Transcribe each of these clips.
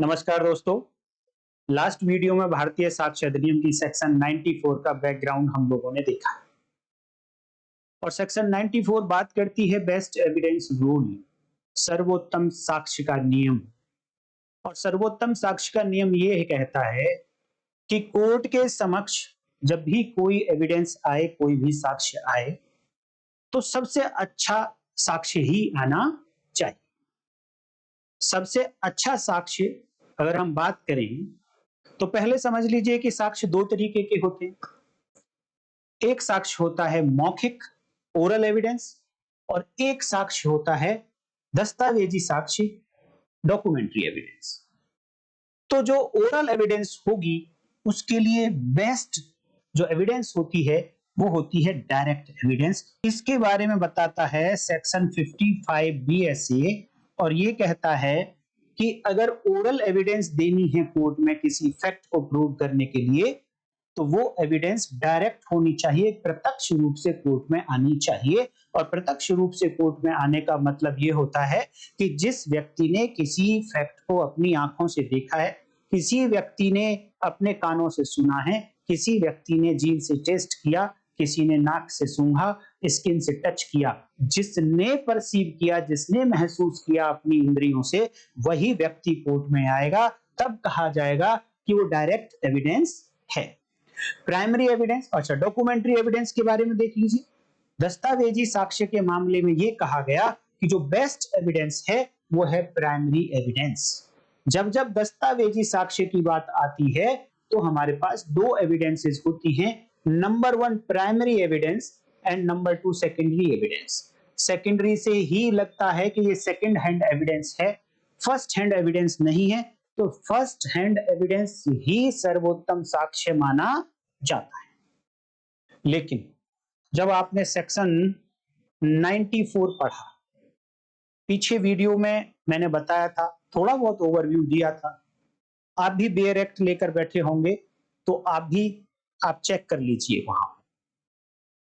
नमस्कार दोस्तों। Last video में भारतीय साक्ष्य अधिनियम की सेक्शन 94 का बैकग्राउंड हम लोगों ने देखा और सेक्शन 94 बात करती है बेस्ट एविडेंस रूल, सर्वोत्तम साक्ष्य का नियम। और सर्वोत्तम साक्ष्य का नियम ये कहता है कि कोर्ट के समक्ष जब भी कोई एविडेंस आए, कोई भी साक्ष्य आए, तो सबसे अच्छा साक्ष्य ही आना चाहिए। सबसे अच्छा साक्ष्य अगर हम बात करें तो पहले समझ लीजिए कि साक्ष्य दो तरीके के होते हैं। एक साक्ष्य होता है मौखिक ओरल एविडेंस और एक साक्ष्य होता है दस्तावेजी साक्ष्य डॉक्यूमेंट्री एविडेंस। तो जो ओरल एविडेंस होगी उसके लिए बेस्ट जो एविडेंस होती है वो होती है डायरेक्ट एविडेंस। इसके बारे में बताता है सेक्शन 55 BSA और ये कहता है कि अगर ओरल एविडेंस देनी है कोर्ट में किसी फैक्ट को प्रूव करने के लिए तो वो एविडेंस डायरेक्ट होनी चाहिए, प्रत्यक्ष रूप से कोर्ट में आनी चाहिए। और प्रत्यक्ष रूप से कोर्ट में आने का मतलब ये होता है कि जिस व्यक्ति ने किसी फैक्ट को अपनी आंखों से देखा है, किसी व्यक्ति ने अपने कानों से सुना है, किसी व्यक्ति ने जीभ से टेस्ट किया, किसी ने नाक से सूंघा, स्किन से टच किया, जिसने परसीव किया, जिसने महसूस किया अपनी इंद्रियों से, वही व्यक्ति कोर्ट में आएगा। तब कहा जाएगा कि वो डायरेक्ट एविडेंस है। प्राइमरी एविडेंस, अच्छा डॉक्यूमेंट्री एविडेंस के बारे में देख लीजिए। दस्तावेजी साक्ष्य के मामले में यह कहा गया कि जो बेस्ट एविडेंस है वो है प्राइमरी एविडेंस। जब जब दस्तावेजी साक्ष्य की बात आती है तो हमारे पास दो एविडेंसेस होती हैं, number 1 primary evidence and number 2 secondary evidence. Secondary से ही लगता है कि ये सेकेंड हैंड एविडेंस है, फर्स्ट हैंड एविडेंस नहीं है, तो फर्स्ट हैंड एविडेंस ही सर्वोत्तम साक्ष्य माना जाता है। लेकिन जब आपने सेक्शन 94 पढ़ा, पीछे वीडियो में मैंने बताया था, थोड़ा बहुत ओवरव्यू दिया था, आप भी बेयर एक्ट लेकर बैठे होंगे तो आप चेक कर लीजिए वहां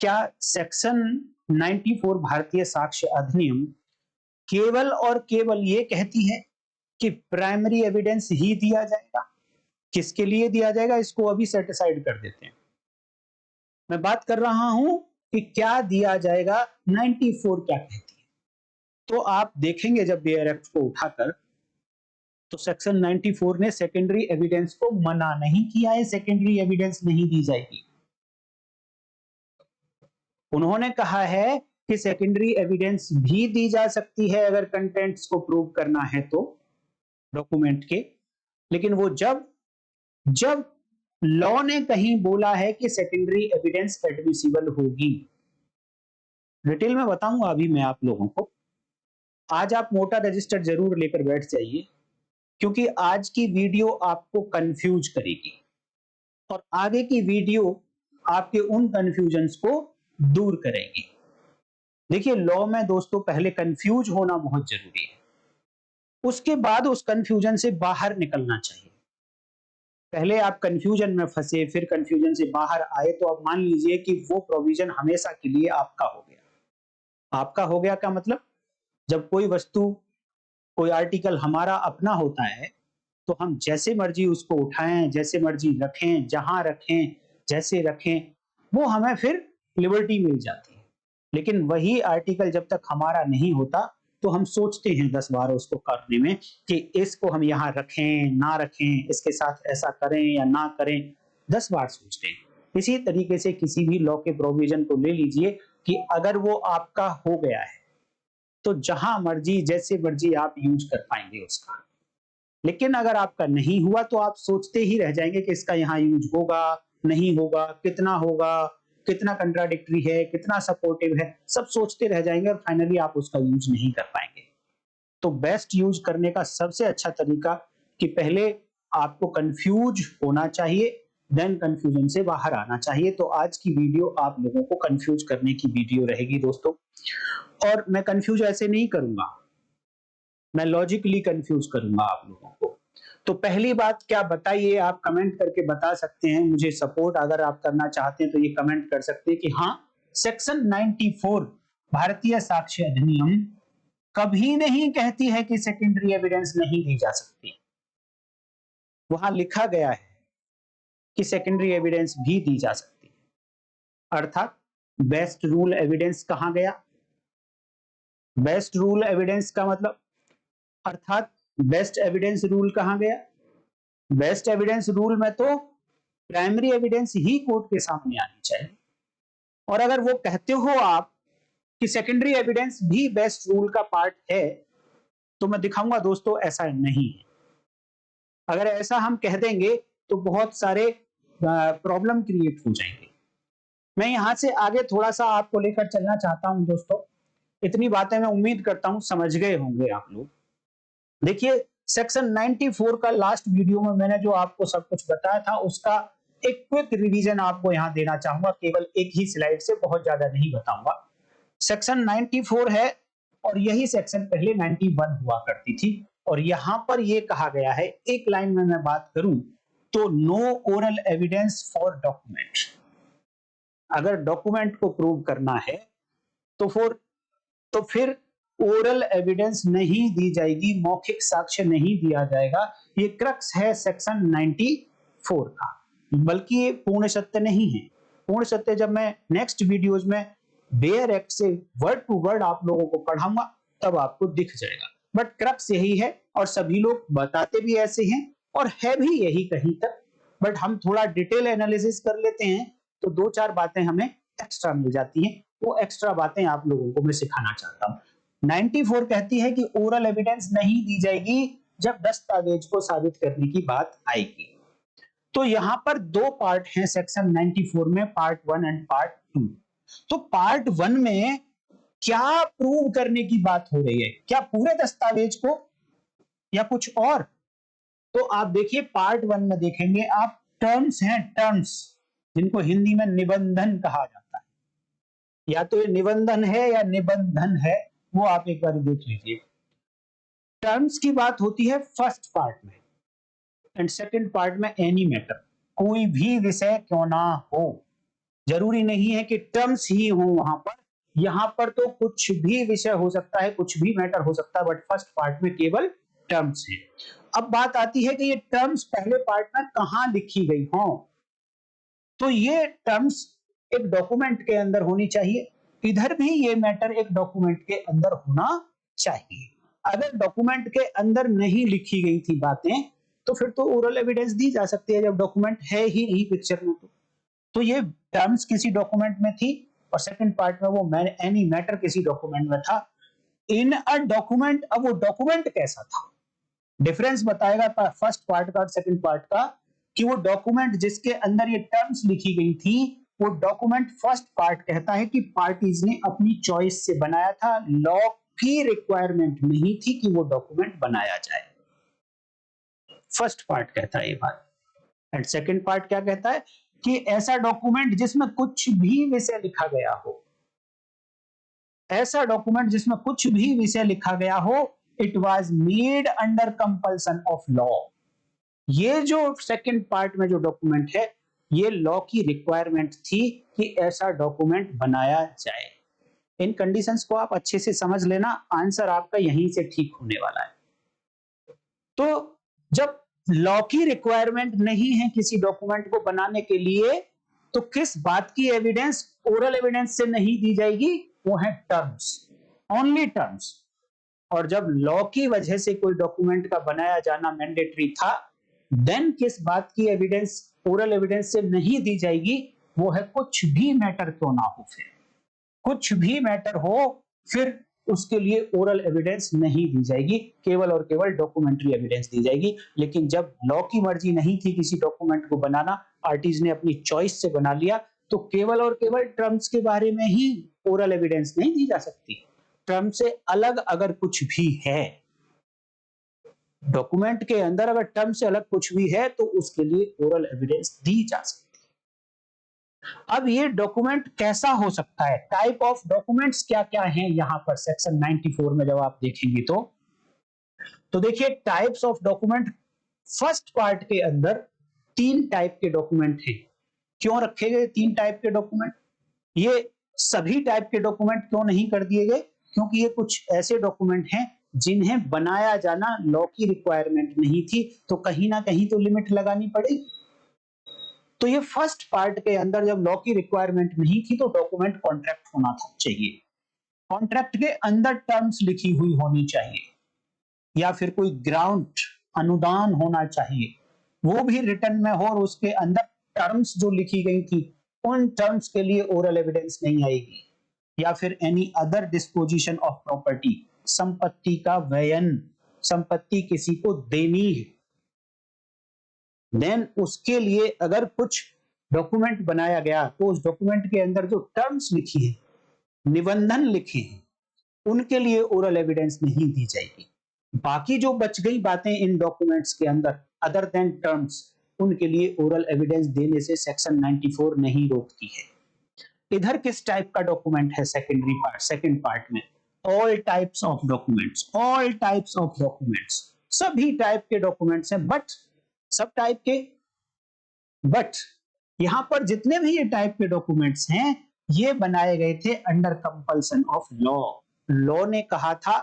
क्या सेक्शन 94 भारतीय साक्ष्य अधिनियम केवल और केवल ये कहती है कि प्राइमरी एविडेंस ही दिया जाएगा। किसके लिए दिया जाएगा इसको अभी सेट असाइड कर देते हैं। मैं बात कर रहा हूं कि क्या दिया जाएगा, 94 क्या कहती है। तो आप देखेंगे जब बेयर एक्ट को उठाकर तो सेक्शन 94 ने सेकेंडरी एविडेंस को मना नहीं किया है, सेकेंडरी एविडेंस नहीं दी जाएगी। उन्होंने कहा है कि सेकेंडरी एविडेंस भी दी जा सकती है अगर कंटेंट्स को प्रूव करना है तो डॉक्यूमेंट के। लेकिन वो जब जब लॉ ने कहीं बोला है कि सेकेंडरी एविडेंस एडमिसिबल होगी। डिटेल में बताऊंगा अभी मैं आप लोगों को। आज आप मोटा रजिस्टर जरूर लेकर बैठ जाइए क्योंकि आज की वीडियो आपको कंफ्यूज करेगी और आगे की वीडियो आपके उन कंफ्यूजन्स को दूर करेगी। देखिए लॉ में दोस्तों पहले कंफ्यूज होना बहुत जरूरी है, उसके बाद उस कंफ्यूजन से बाहर निकलना चाहिए। पहले आप कंफ्यूजन में फंसे, फिर कंफ्यूजन से बाहर आए तो आप मान लीजिए कि वो प्रोविजन हमेशा के लिए आपका हो गया। आपका हो गया का मतलब, जब कोई वस्तु, कोई आर्टिकल हमारा अपना होता है तो हम जैसे मर्जी उसको उठाएं, जैसे मर्जी रखें, जहां रखें, जैसे रखें, वो हमें फिर लिबर्टी मिल जाती है। लेकिन वही आर्टिकल जब तक हमारा नहीं होता तो हम सोचते हैं 10 बार उसको करने में कि इसको हम यहाँ रखें ना रखें, इसके साथ ऐसा करें या ना करें, 10 बार सोचते हैं। इसी तरीके से किसी भी लॉ के प्रोविजन को ले लीजिए कि अगर वो आपका हो गया है तो जहां मर्जी जैसे मर्जी आप यूज कर पाएंगे उसका। लेकिन अगर आपका नहीं हुआ तो आप सोचते ही रह जाएंगे कि इसका यहाँ यूज होगा नहीं होगा, कितना कंट्राडिक्टरी है, कितना सपोर्टिव है, सब सोचते रह जाएंगे और फाइनली आप उसका यूज नहीं कर पाएंगे। तो बेस्ट यूज करने का सबसे अच्छा तरीका कि पहले आपको कंफ्यूज होना चाहिए, देन कंफ्यूजन से बाहर आना चाहिए। तो आज की वीडियो आप लोगों को कंफ्यूज करने की वीडियो रहेगी दोस्तों। और मैं कंफ्यूज ऐसे नहीं करूंगा, मैं लॉजिकली कंफ्यूज करूंगा आप लोगों को। तो पहली बात क्या बताइए, आप कमेंट करके बता सकते हैं। मुझे सपोर्ट अगर आप करना चाहते हैं तो ये कमेंट कर सकते हैं कि हाँ, सेक्शन 94 भारतीय साक्ष्य अधिनियम कभी नहीं कहती है कि सेकेंडरी एविडेंस नहीं दी जा सकती। वहां लिखा गया है कि सेकेंडरी एविडेंस भी दी जा सकती है। अर्थात बेस्ट रूल एविडेंस कहां गया? बेस्ट रूल एविडेंस का मतलब अर्थात बेस्ट एविडेंस रूल कहां गया? बेस्ट एविडेंस रूल में तो प्राइमरी एविडेंस ही कोर्ट के सामने आनी चाहिए। और अगर वो कहते हो आप कि सेकेंडरी एविडेंस भी बेस्ट रूल का पार्ट है, तो मैं दिखाऊंगा दोस्तों ऐसा नहीं है। अगर ऐसा हम कह देंगे तो बहुत सारे प्रॉब्लम क्रिएट हो जाएंगे। मैं यहां से आगे थोड़ा सा आपको लेकर चलना चाहता हूं दोस्तों। इतनी बातें मैं उम्मीद करता हूं समझ गए होंगे आप लोग। देखिए, सेक्शन 94 का लास्ट वीडियो में मैंने जो आपको सब कुछ बताया था, उसका एक क्विक रिवीजन आपको यहां देना चाहूंगा, केवल एक ही स्लाइड से, बहुत ज्यादा नहीं बताऊंगा। सेक्शन 94 है और यही सेक्शन पहले 91 हुआ करती थी। और यहां पर यह कहा गया है, एक लाइन में मैं बात करूं तो no oral evidence for document. अगर डॉक्यूमेंट को प्रूव करना है तो फिर ओरल एविडेंस नहीं दी जाएगी, मौखिक साक्ष्य नहीं दिया जाएगा। ये क्रक्स है सेक्शन 94 का, बल्कि ये पूर्ण सत्य नहीं है। पूर्ण सत्य जब मैं नेक्स्ट वीडियोज में बेयर एक्ट से वर्ड टू वर्ड आप लोगों को पढ़ाऊंगा तब आपको दिख जाएगा। बट क्रक्स यही है और सभी लोग बताते भी ऐसे हैं और है भी यही कहीं तक। बट हम थोड़ा डिटेल एनालिसिस कर लेते हैं तो दो चार बातें हमें एक्स्ट्रा मिल जाती हैं। वो एक्स्ट्रा बातें आप लोगों को मैं सिखाना चाहता हूं। 94 कहती है कि ओरल एविडेंस नहीं दी जाएगी जब दस्तावेज को साबित करने की बात आएगी। तो यहां पर दो पार्ट हैं सेक्शन 94 में, पार्ट 1 एंड पार्ट 2। तो पार्ट 1 में क्या प्रूव करने की बात हो रही है? क्या पूरे दस्तावेज को या कुछ और? तो आप देखिए पार्ट 1 में देखेंगे आप, टर्म्स हैं, टर्म्स जिनको हिंदी में निबंधन कहा जाता है। या तो ये निबंधन है या निबंधन है, वो आप एक बार देख लीजिए। टर्म्स की बात होती है फर्स्ट पार्ट में एंड सेकंड पार्ट में एनी मैटर, कोई भी विषय क्यों ना हो। जरूरी नहीं है कि टर्म्स ही हो वहां पर, यहां पर तो कुछ भी विषय हो सकता है, कुछ भी मैटर हो सकता है, बट फर्स्ट पार्ट में केवल टर्म्स है। अब बात आती है कि ये टर्म्स पहले पार्ट में कहां लिखी गई हो। तो ये टर्म्स एक डॉक्यूमेंट के अंदर होनी चाहिए, इधर भी ये मैटर एक डॉक्यूमेंट के अंदर होना चाहिए। अगर डॉक्यूमेंट के अंदर नहीं लिखी गई थी बातें तो फिर तो ओरल एविडेंस दी जा सकती है, जब डॉक्यूमेंट है ही नहीं पिक्चर में। तो ये टर्म्स किसी डॉक्यूमेंट में थी और सेकंड पार्ट में वो एनी मैटर किसी डॉक्यूमेंट में था। इन अ डॉक्यूमेंट, अब वो डॉक्यूमेंट कैसा था, डिफरेंस बताएगा फर्स्ट पार्ट का और सेकंड पार्ट का, कि वो डॉक्यूमेंट जिसके अंदर ये टर्म्स लिखी गई थी, वो डॉक्यूमेंट फर्स्ट पार्ट कहता है कि पार्टीज ने अपनी चॉइस से बनाया था, लॉ की रिक्वायरमेंट नहीं थी कि वो डॉक्यूमेंट बनाया जाए। फर्स्ट पार्ट कहता है ये बात। एंड सेकंड पार्ट क्या कहता है कि ऐसा डॉक्यूमेंट जिसमें कुछ भी विषय लिखा गया हो, ऐसा डॉक्यूमेंट जिसमें कुछ भी विषय लिखा गया हो, it was made under compulsion of law. ये जो सेकंड पार्ट में जो डॉक्यूमेंट है, ये लॉ की रिक्वायरमेंट थी कि ऐसा डॉक्यूमेंट बनाया जाए। इन कंडीशंस को आप अच्छे से समझ लेना, आंसर आपका यहीं से ठीक होने वाला है। तो जब लॉ की रिक्वायरमेंट नहीं है किसी डॉक्यूमेंट को बनाने के लिए, तो किस बात की एविडेंस ओरल एविडेंस से नहीं दी जाएगी? वो है टर्म्स, ओनली टर्म्स। और जब लॉ की वजह से कोई डॉक्यूमेंट का बनाया जाना मैंडेटरी था, देन किस बात की एविडेंस ओरल एविडेंस से नहीं दी जाएगी? वो है कुछ भी मैटर क्यों ना हो, फिर कुछ भी मैटर हो, फिर उसके लिए ओरल एविडेंस नहीं दी जाएगी, केवल और केवल डॉक्यूमेंट्री एविडेंस दी जाएगी। लेकिन जब लॉ की मर्जी नहीं थी किसी डॉक्यूमेंट को बनाना, पार्टीज ने अपनी चॉइस से बना लिया, तो केवल और केवल टर्म्स के बारे में ही ओरल एविडेंस नहीं दी जा सकती। टर्म से अलग अगर कुछ भी है, डॉक्यूमेंट के अंदर अगर टर्म से अलग कुछ भी है, तो उसके लिए ओरल एविडेंस दी जा सकती है। अब ये डॉक्यूमेंट कैसा हो सकता है, टाइप ऑफ डॉक्यूमेंट्स क्या क्या हैं यहां पर सेक्शन 94 में जब आप देखेंगे तो देखिए types of document. First part के अंदर 3 टाइप के डॉक्यूमेंट हैं। क्यों रखे गए 3 टाइप के डॉक्यूमेंट? ये सभी टाइप के डॉक्यूमेंट क्यों नहीं कर दिए गए? क्योंकि ये कुछ ऐसे डॉक्यूमेंट हैं जिन्हें बनाया जाना लॉ की रिक्वायरमेंट नहीं थी, तो कहीं ना कहीं तो लिमिट लगानी पड़ेगी। तो ये फर्स्ट पार्ट के अंदर जब लॉ की रिक्वायरमेंट नहीं थी तो डॉक्यूमेंट कॉन्ट्रैक्ट होना था चाहिए, कॉन्ट्रैक्ट के अंदर टर्म्स लिखी हुई होनी चाहिए, या फिर कोई ग्राउंड अनुदान होना चाहिए, वो भी रिटर्न में हो और उसके अंदर टर्म्स जो लिखी गई थी उन टर्म्स के लिए ओरल एविडेंस नहीं आएगी। या फिर any other disposition of property, संपत्ति का वयन, संपत्ति किसी को देनी है, देन उसके लिए अगर कुछ डॉक्यूमेंट बनाया गया तो उस डॉक्यूमेंट के अंदर जो टर्म्स लिखी है, निबंधन लिखे हैं, उनके लिए ओरल एविडेंस नहीं दी जाएगी। बाकी जो बच गई बातें इन डॉक्यूमेंट्स के अंदर अदर देन टर्म्स, उनके लिए ओरल एविडेंस देने से सेक्शन 94 नहीं रोकती है। इधर किस टाइप का डॉक्यूमेंट है सेकेंडरी पार्ट, सेकंड पार्ट में all types of documents, all types of documents, सभी टाइप के डॉक्यूमेंट्स हैं, बट सब टाइप के, बट यहां पर जितने भी ये टाइप के डॉक्यूमेंट्स हैं ये बनाए गए थे under compulsion of law. Law ने कहा था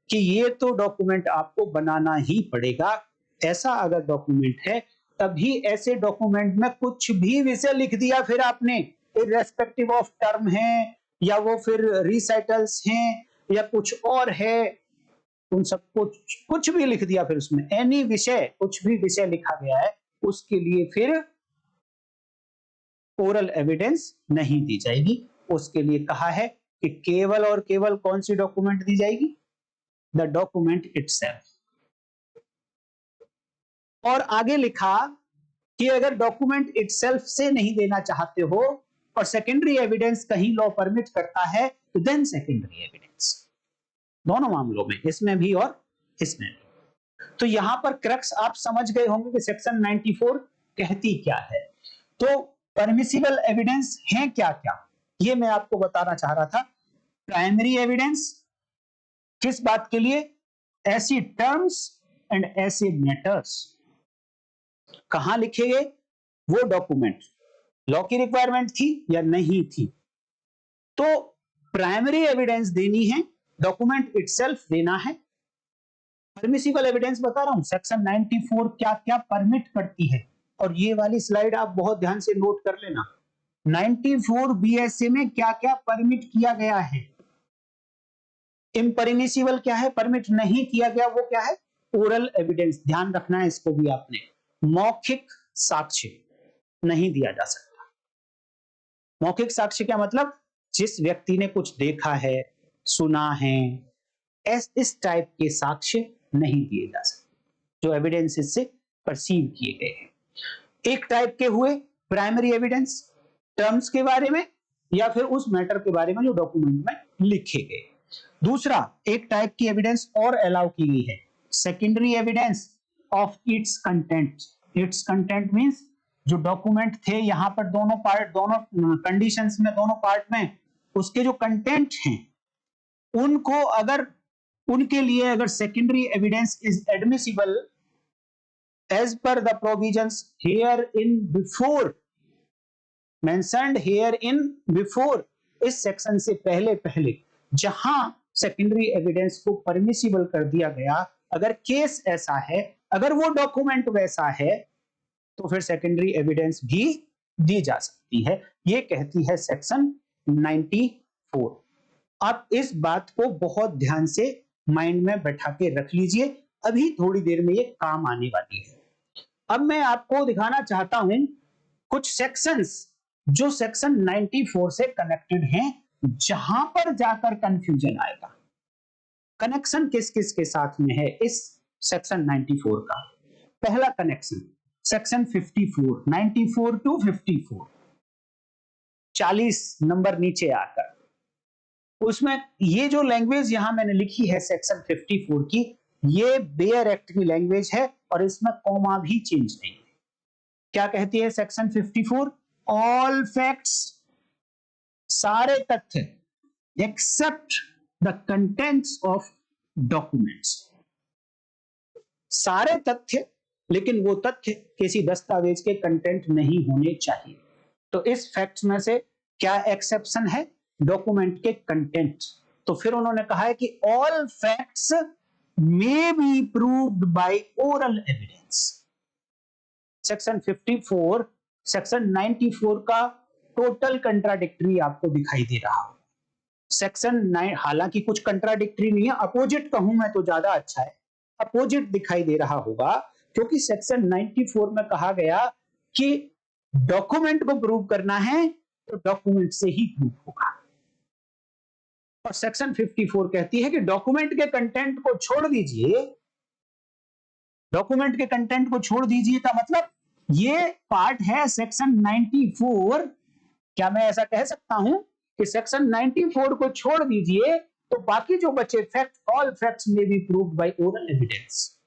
कि ये तो डॉक्यूमेंट आपको बनाना ही पड़ेगा, ऐसा अगर डॉक्यूमेंट है तभी ऐसे डॉक्यूमेंट में कुछ भी विषय लिख दिया फिर आपने, इररेस्पेक्टिव ऑफ टर्म है या वो फिर रिसाइटल्स हैं या कुछ और है, उन सब कुछ भी लिख दिया फिर उसमें एनी विषय, कुछ भी विषय लिखा गया है उसके लिए फिर ओरल एविडेंस नहीं दी जाएगी। उसके लिए कहा है कि केवल और केवल कौन सी डॉक्यूमेंट दी जाएगी, द डॉक्यूमेंट इटसेल्फ। और आगे लिखा कि अगर डॉक्यूमेंट इटसेल्फ से नहीं देना चाहते हो और सेकेंडरी एविडेंस कहीं लॉ परमिट करता है तो देन सेकेंडरी एविडेंस, दोनों मामलों में, इसमें भी और इसमें भी। तो यहां पर क्रक्स आप समझ गए होंगे कि सेक्शन 94 कहती क्या है। तो परमिसिबल एविडेंस है क्या क्या, ये मैं आपको बताना चाह रहा था। प्राइमरी एविडेंस किस बात के लिए, ऐसी टर्म्स एंड ऐसे मैटर्स, कहां लिखे गए वो डॉक्यूमेंट, लॉ की रिक्वायरमेंट थी या नहीं थी, तो प्राइमरी एविडेंस देनी है, डॉक्यूमेंट इटसेल्फ देना है। परमिसिबल एविडेंस बता रहा हूं, सेक्शन 94 क्या क्या परमिट करती है, और ये वाली स्लाइड आप बहुत ध्यान से नोट कर लेना। 94 बीएसए में क्या क्या परमिट किया गया है, इम्परमिसिबल क्या है, परमिट नहीं किया गया वो क्या है, ओरल एविडेंस, ध्यान रखना है इसको भी आपने। मौखिक साक्ष्य नहीं दिया जा सकता। मौखिक साक्ष्य क्या मतलब, जिस व्यक्ति ने कुछ देखा है, सुना है, इस टाइप के साक्ष्य नहीं दिए जा सकते जो एविडेंस से परसीव किए गए हैं। एक टाइप के हुए प्राइमरी एविडेंस, टर्म्स के बारे में या फिर उस मैटर के बारे में जो डॉक्यूमेंट में लिखे गए। दूसरा एक टाइप की एविडेंस और अलाउ की गई है, secondary evidence of its content. It's content means जो डॉक्यूमेंट थे यहां पर दोनों पार्ट, दोनों कंडीशंस में, दोनों पार्ट में उसके जो कंटेंट हैं उनको अगर, उनके लिए अगर secondary evidence is admissible as per the provisions herein before mentioned herein before, इस सेक्शन से पहले पहले जहां सेकेंडरी एविडेंस को परमिसिबल कर दिया गया, अगर केस ऐसा है, अगर वो डॉक्यूमेंट वैसा है तो फिर सेकेंडरी एविडेंस भी दी जा सकती है, ये कहती है सेक्शन 94। आप इस बात को बहुत ध्यान से माइंड में बैठा के रख लीजिए, अभी थोड़ी देर में ये काम आने वाली है। अब मैं आपको दिखाना चाहता हूं कुछ सेक्शंस जो सेक्शन 94 से कनेक्टेड हैं, जहां पर जाकर कंफ्यूजन आएगा। कनेक्शन किस किस के साथ में है इस सेक्शन 94 का। पहला कनेक्शन सेक्शन 54, 94 टू 54, 40 नंबर नीचे आकर, उसमें ये जो लैंग्वेज यहां मैंने लिखी है सेक्शन 54 की, ये बेयर एक्ट की लैंग्वेज है और इसमें कॉमा भी चेंज नहीं है। क्या कहती है सेक्शन 54, ऑल फैक्ट्स, सारे तथ्य, except the contents of documents, सारे तथ्य लेकिन वो तथ्य किसी दस्तावेज के कंटेंट नहीं होने चाहिए। तो इस फैक्ट्स में से क्या एक्सेप्शन है, डॉक्यूमेंट के कंटेंट। तो फिर उन्होंने कहा है कि all facts may be proved by oral evidence. Section 54 section 94 का टोटल कंट्राडिक्टरी आपको दिखाई दे रहा हो। सेक्शन 9 हालांकि कुछ कंट्राडिक्टरी नहीं है, अपोजिट कहूं मैं तो ज्यादा अच्छा है, अपोजिट दिखाई दे रहा होगा, क्योंकि सेक्शन 94 में कहा गया कि डॉक्यूमेंट को प्रूव करना है तो डॉक्यूमेंट से ही प्रूव होगा, और सेक्शन 54 कहती है कि डॉक्यूमेंट के कंटेंट को छोड़ दीजिए, डॉक्यूमेंट के कंटेंट को छोड़ दीजिए का मतलब ये पार्ट है सेक्शन 94। क्या मैं ऐसा कह सकता हूं कि सेक्शन 94 को छोड़ दीजिए तो बाकी जो बचे फैक्ट, ऑल फैक्ट्स में be proved by oral evidence,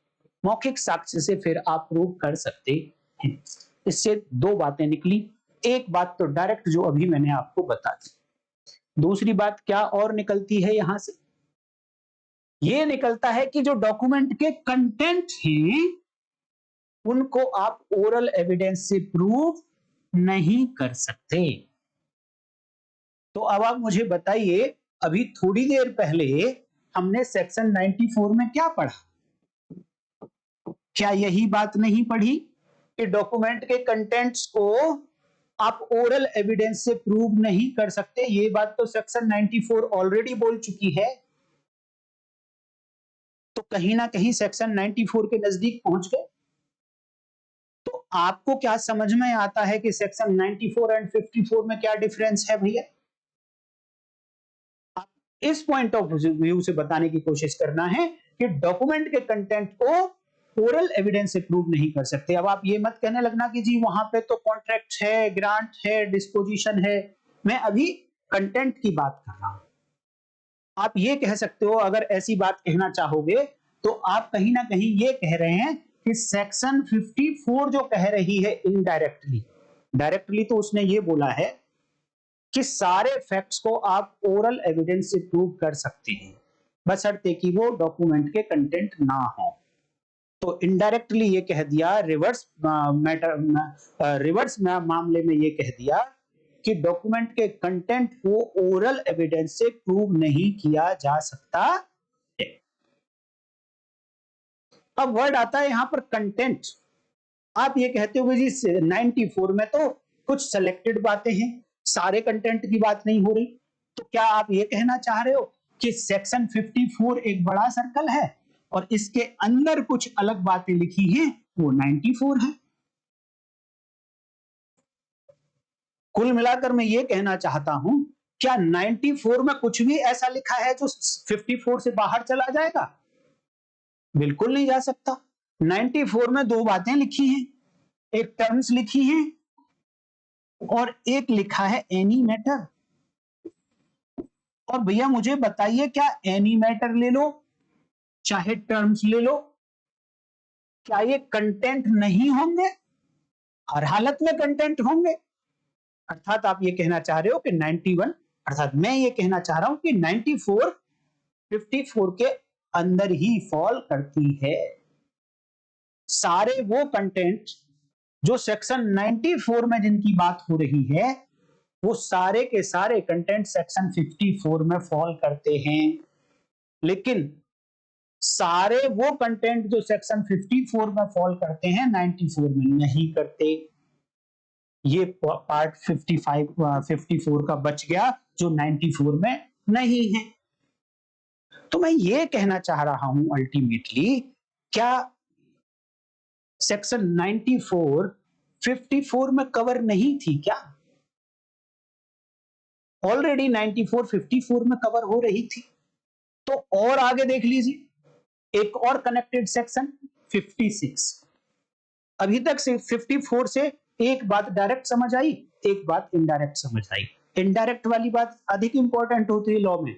मौखिक साक्ष्य से फिर आप प्रूव कर सकते हैं। इससे दो बातें निकली, एक बात तो डायरेक्ट जो अभी मैंने आपको बता दी, दूसरी बात क्या और निकलती है यहां से, ये निकलता है कि जो डॉक्यूमेंट के कंटेंट हैं उनको आप ओरल एविडेंस से प्रूव नहीं कर सकते। तो अब आप मुझे बताइए, अभी थोड़ी देर पहले हमने सेक्शन 94 में क्या पढ़ा, क्या यही बात नहीं पढ़ी कि डॉक्यूमेंट के कंटेंट्स को आप ओरल एविडेंस से प्रूव नहीं कर सकते? ये बात तो सेक्शन 94 ऑलरेडी बोल चुकी है। तो कहीं ना कहीं सेक्शन 94 के नजदीक पहुंच गए। तो आपको क्या समझ में आता है कि सेक्शन 94 एंड 54 में क्या डिफरेंस है भैया? आप इस पॉइंट ऑफ व्यू से बताने की कोशिश करना है कि डॉक्यूमेंट के कंटेंट को ओरल एविडेंस से प्रूव नहीं कर सकते। अब आप ये मत कहने लगना कि जी वहां पे तो कॉन्ट्रैक्ट है, ग्रांट है, डिस्पोजिशन है। मैं अभी कंटेंट की बात कर रहा हूं। आप ये कह सकते हो, अगर ऐसी बात कहना चाहोगे तो आप कहीं ना कहीं ये कह रहे हैं कि सेक्शन 54 जो कह रही है इनडायरेक्टली, डायरेक्टली तो उसने ये बोला है कि सारे फैक्ट्स को आप ओरल एविडेंस से प्रूव कर सकते हैं, बशर्ते कि वो डॉक्यूमेंट के कंटेंट ना हो। तो इनडायरेक्टली ये कह दिया, रिवर्स मैटर, रिवर्स मामले में ये कह दिया कि डॉक्यूमेंट के कंटेंट को ओरल एविडेंस से प्रूव नहीं किया जा सकता है। अब वर्ड आता है यहां पर कंटेंट। आप ये कहते हो जी 94 में तो कुछ सेलेक्टेड बातें हैं, सारे कंटेंट की बात नहीं हो रही। तो क्या आप ये कहना चाह रहे हो कि सेक्शन 54 एक बड़ा सर्कल है और इसके अंदर कुछ अलग बातें लिखी हैं, वो 94 है? कुल मिलाकर मैं ये कहना चाहता हूं, क्या 94 में कुछ भी ऐसा लिखा है जो 54 से बाहर चला जाएगा? बिल्कुल नहीं जा सकता। 94 में दो बातें लिखी हैं, एक टर्म्स लिखी हैं और एक लिखा है एनी मैटर। और भैया मुझे बताइए, क्या एनी मैटर ले लो चाहे टर्म्स ले लो, क्या ये कंटेंट नहीं होंगे? हर हालत में कंटेंट होंगे। अर्थात आप ये कहना चाह रहे हो कि 91, अर्थात मैं ये कहना चाह रहा हूं कि 94 54 के अंदर ही फॉल करती है। सारे वो कंटेंट जो सेक्शन 94 में जिनकी बात हो रही है, वो सारे के सारे कंटेंट सेक्शन 54 में फॉल करते हैं। लेकिन सारे वो कंटेंट जो सेक्शन 54 में फॉल करते हैं 94 में नहीं करते। ये पार्ट 54 का बच गया जो 94 में नहीं है। तो मैं ये कहना चाह रहा हूं अल्टीमेटली, क्या सेक्शन 94 54 में कवर नहीं थी क्या? ऑलरेडी 94 54 में कवर हो रही थी। तो और आगे देख लीजिए, एक और कनेक्टेड सेक्शन 56। अभी तक से 54 से एक बात डायरेक्ट समझ आई, एक बात इनडायरेक्ट समझ आई। इनडायरेक्ट वाली बात अधिक इंपॉर्टेंट होती है लॉ में।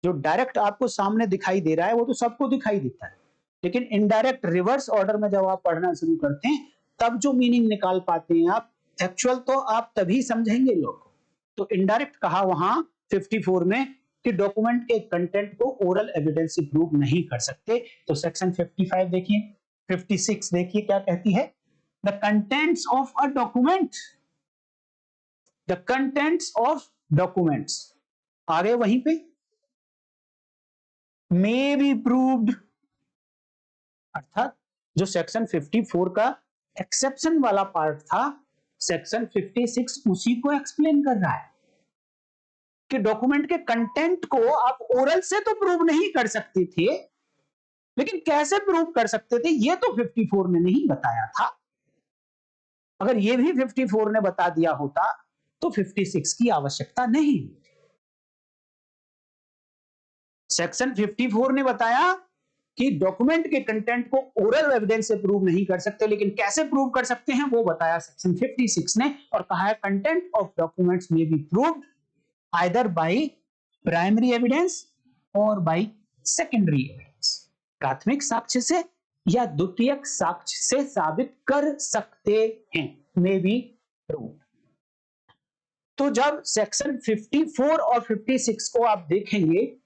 जो डायरेक्ट आपको सामने दिखाई दे रहा है वो तो सबको दिखाई देता है, लेकिन इनडायरेक्ट रिवर्स ऑर्डर में जब आप पढ़ना शुरू करते हैं तब जो मीनिंग निकाल पाते हैं आप, एक्चुअल तो आप तभी समझेंगे लोग। तो इनडायरेक्ट कहा वहां 54 में कि डॉक्यूमेंट के कंटेंट को ओरल एविडेंस से प्रूव नहीं कर सकते। तो सेक्शन 55 देखिए, 56 देखिए क्या कहती है, the contents of a document, the contents of documents, आ गए वहीं पे, may be proved अर्थात जो सेक्शन 54 का एक्सेप्शन वाला पार्ट था, सेक्शन 56 उसी को एक्सप्लेन कर रहा है कि डॉक्यूमेंट के कंटेंट को आप ओरल से तो प्रूव नहीं कर सकते थे, लेकिन कैसे प्रूव कर सकते थे ये तो 54 ने नहीं बताया था। अगर ये भी 54 ने बता दिया होता तो 56 की आवश्यकता नहीं। सेक्शन 54 ने बताया कि डॉक्यूमेंट के कंटेंट को ओरल एविडेंस से प्रूव नहीं कर सकते, लेकिन कैसे प्रूव कर सकते हैं वो बताया सेक्शन 56 ने, और कहा है कंटेंट ऑफ डॉक्यूमेंट्स में be proved either by primary evidence और बाय सेकेंडरी एविडेंस, प्राथमिक साक्ष्य से या द्वितीयक साक्ष्य से साबित कर सकते हैं, मे बी प्रूव्ड। तो जब सेक्शन 54 और 56 को आप देखेंगे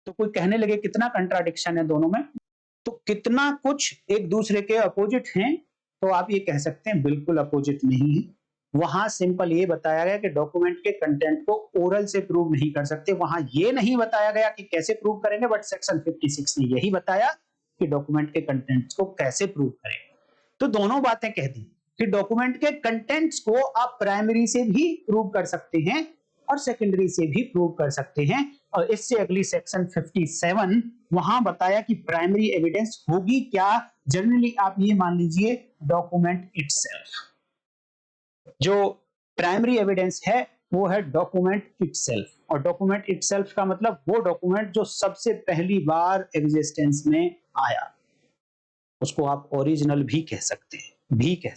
तो कोई कहने लगे कितना कंट्राडिक्शन है दोनों में, तो कितना कुछ एक दूसरे के अपोजिट हैं, तो आप ये कह सकते हैं बिल्कुल अपोजिट नहीं है। वहां सिंपल ये बताया गया कि डॉक्यूमेंट के कंटेंट को ओरल से प्रूव नहीं कर सकते, वहां ये नहीं बताया गया कि कैसे प्रूव करेंगे, बट सेक्शन 56 ने यही बताया कि डॉक्यूमेंट के कंटेंट्स को कैसे प्रूव करेंगे। तो दोनों बातें कह दी कि डॉक्यूमेंट के कंटेंट्स को आप प्राइमरी से भी प्रूव कर सकते हैं और सेकेंडरी से भी प्रूव कर सकते हैं। और इससे अगली सेक्शन 57 वहां बताया कि प्राइमरी एविडेंस होगी क्या, जनरली आप ये मान लीजिए डॉक्यूमेंट इटसेल्फ। जो प्राइमरी एविडेंस है वो है डॉक्यूमेंट इटसेल्फ, और डॉक्यूमेंट इटसेल्फ का मतलब वो डॉक्यूमेंट जो सबसे पहली बार एग्जिस्टेंस में आया, उसको आप ओरिजिनल भी कह सकते हैं,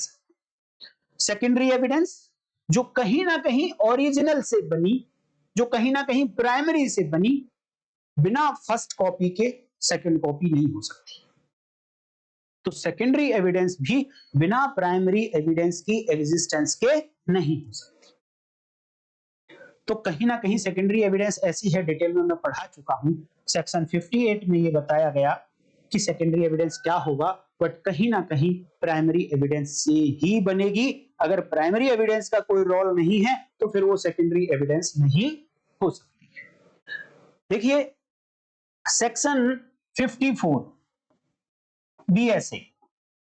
सेकेंडरी एविडेंस जो कहीं ना कहीं ओरिजिनल से बनी, जो कहीं ना कहीं प्राइमरी से बनी, बिना फर्स्ट कॉपी के सेकंड कॉपी नहीं हो सकती। तो सेकेंडरी एविडेंस भी बिना प्राइमरी एविडेंस की एग्जिस्टेंस के नहीं हो सकती। तो कहीं ना कहीं सेकेंडरी एविडेंस ऐसी है, डिटेल में मैं पढ़ा चुका हूं, सेक्शन 58 में ये बताया गया कि सेकेंडरी एविडेंस क्या होगा, बट कहीं ना कहीं प्राइमरी एविडेंस से ही बनेगी। अगर प्राइमरी एविडेंस का कोई रोल नहीं है तो फिर वो सेकेंडरी एविडेंस नहीं हो सकती है। देखिए सेक्शन 54 BSA,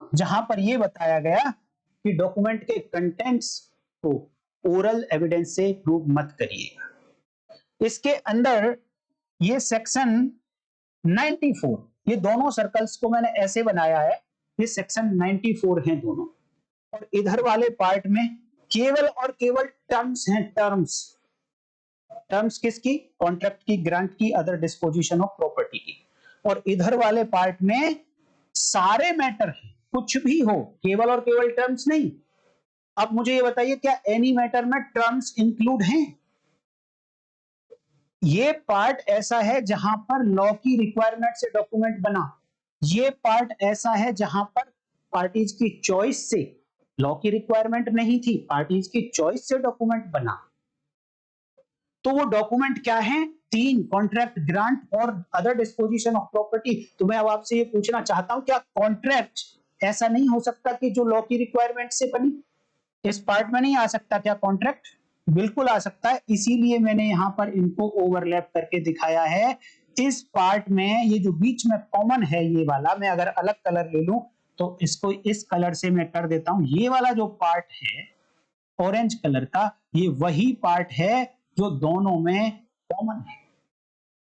जहां पर यह बताया गया कि डॉक्यूमेंट के कंटेंट्स को ओरल एविडेंस से प्रूव मत करिएगा, इसके अंदर ये सेक्शन 94, ये दोनों सर्कल्स को मैंने ऐसे बनाया है, ये सेक्शन 94 हैं दोनों, और इधर वाले पार्ट में केवल और केवल टर्म्स हैं, टर्म्स किसकी, कॉन्ट्रैक्ट की, ग्रांट की, अदर डिस्पोजिशन ऑफ प्रॉपर्टी की, और इधर वाले पार्ट में सारे मैटर हैं, कुछ भी हो, केवल और केवल टर्म्स नहीं। अब मुझे ये बताइए क्या एनी मैटर में टर्म्स इंक्लूड हैं? ये पार्ट ऐसा है जहां पर लॉ की रिक्वायरमेंट से डॉक्यूमेंट बना, ये पार्ट ऐसा है जहां पर पार्टीज की चॉइस से, लॉ की रिक्वायरमेंट नहीं थी, पार्टीज की चॉइस से डॉक्यूमेंट बना। तो वो डॉक्यूमेंट क्या है? 3, कॉन्ट्रैक्ट, ग्रांट और अदर डिस्पोजिशन ऑफ प्रॉपर्टी। तो मैं अब आपसे ये पूछना चाहता हूं, क्या कॉन्ट्रैक्ट ऐसा नहीं हो सकता कि जो लॉ की रिक्वायरमेंट से बनी? इस पार्ट में नहीं आ सकता क्या कॉन्ट्रैक्ट? बिल्कुल आ सकता है, इसीलिए मैंने यहां पर इनको ओवरलैप करके दिखाया है। इस पार्ट में ये जो बीच में कॉमन है ये वाला, मैं अगर अलग कलर ले लूं तो इसको इस कलर से मैं कर देता हूं, ये वाला जो पार्ट है ऑरेंज कलर का, ये वही पार्ट है जो दोनों में कॉमन है।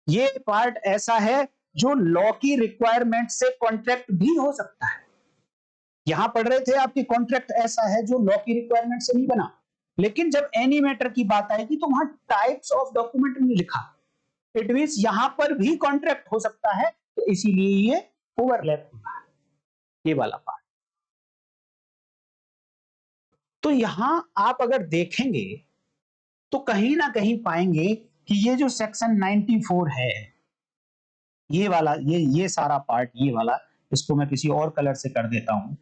ये पार्ट ऐसा है जो लॉ की रिक्वायरमेंट से कॉन्ट्रैक्ट भी हो सकता है। यहां पढ़ रहे थे आपकी कॉन्ट्रैक्ट ऐसा है जो लॉ की रिक्वायरमेंट से नहीं बना, लेकिन जब एनी मैटर की बात आएगी तो वहां टाइप्स ऑफ डॉक्यूमेंट में लिखा, इट मींस यहां पर भी कॉन्ट्रैक्ट हो सकता है, तो इसीलिए ये ओवरलैप हुआ है ये वाला पार्ट। तो यहां आप अगर देखेंगे तो कहीं ना कहीं पाएंगे कि ये जो सेक्शन 94 है, ये वाला, ये सारा पार्ट, ये वाला, इसको मैं किसी और कलर से कर देता हूं,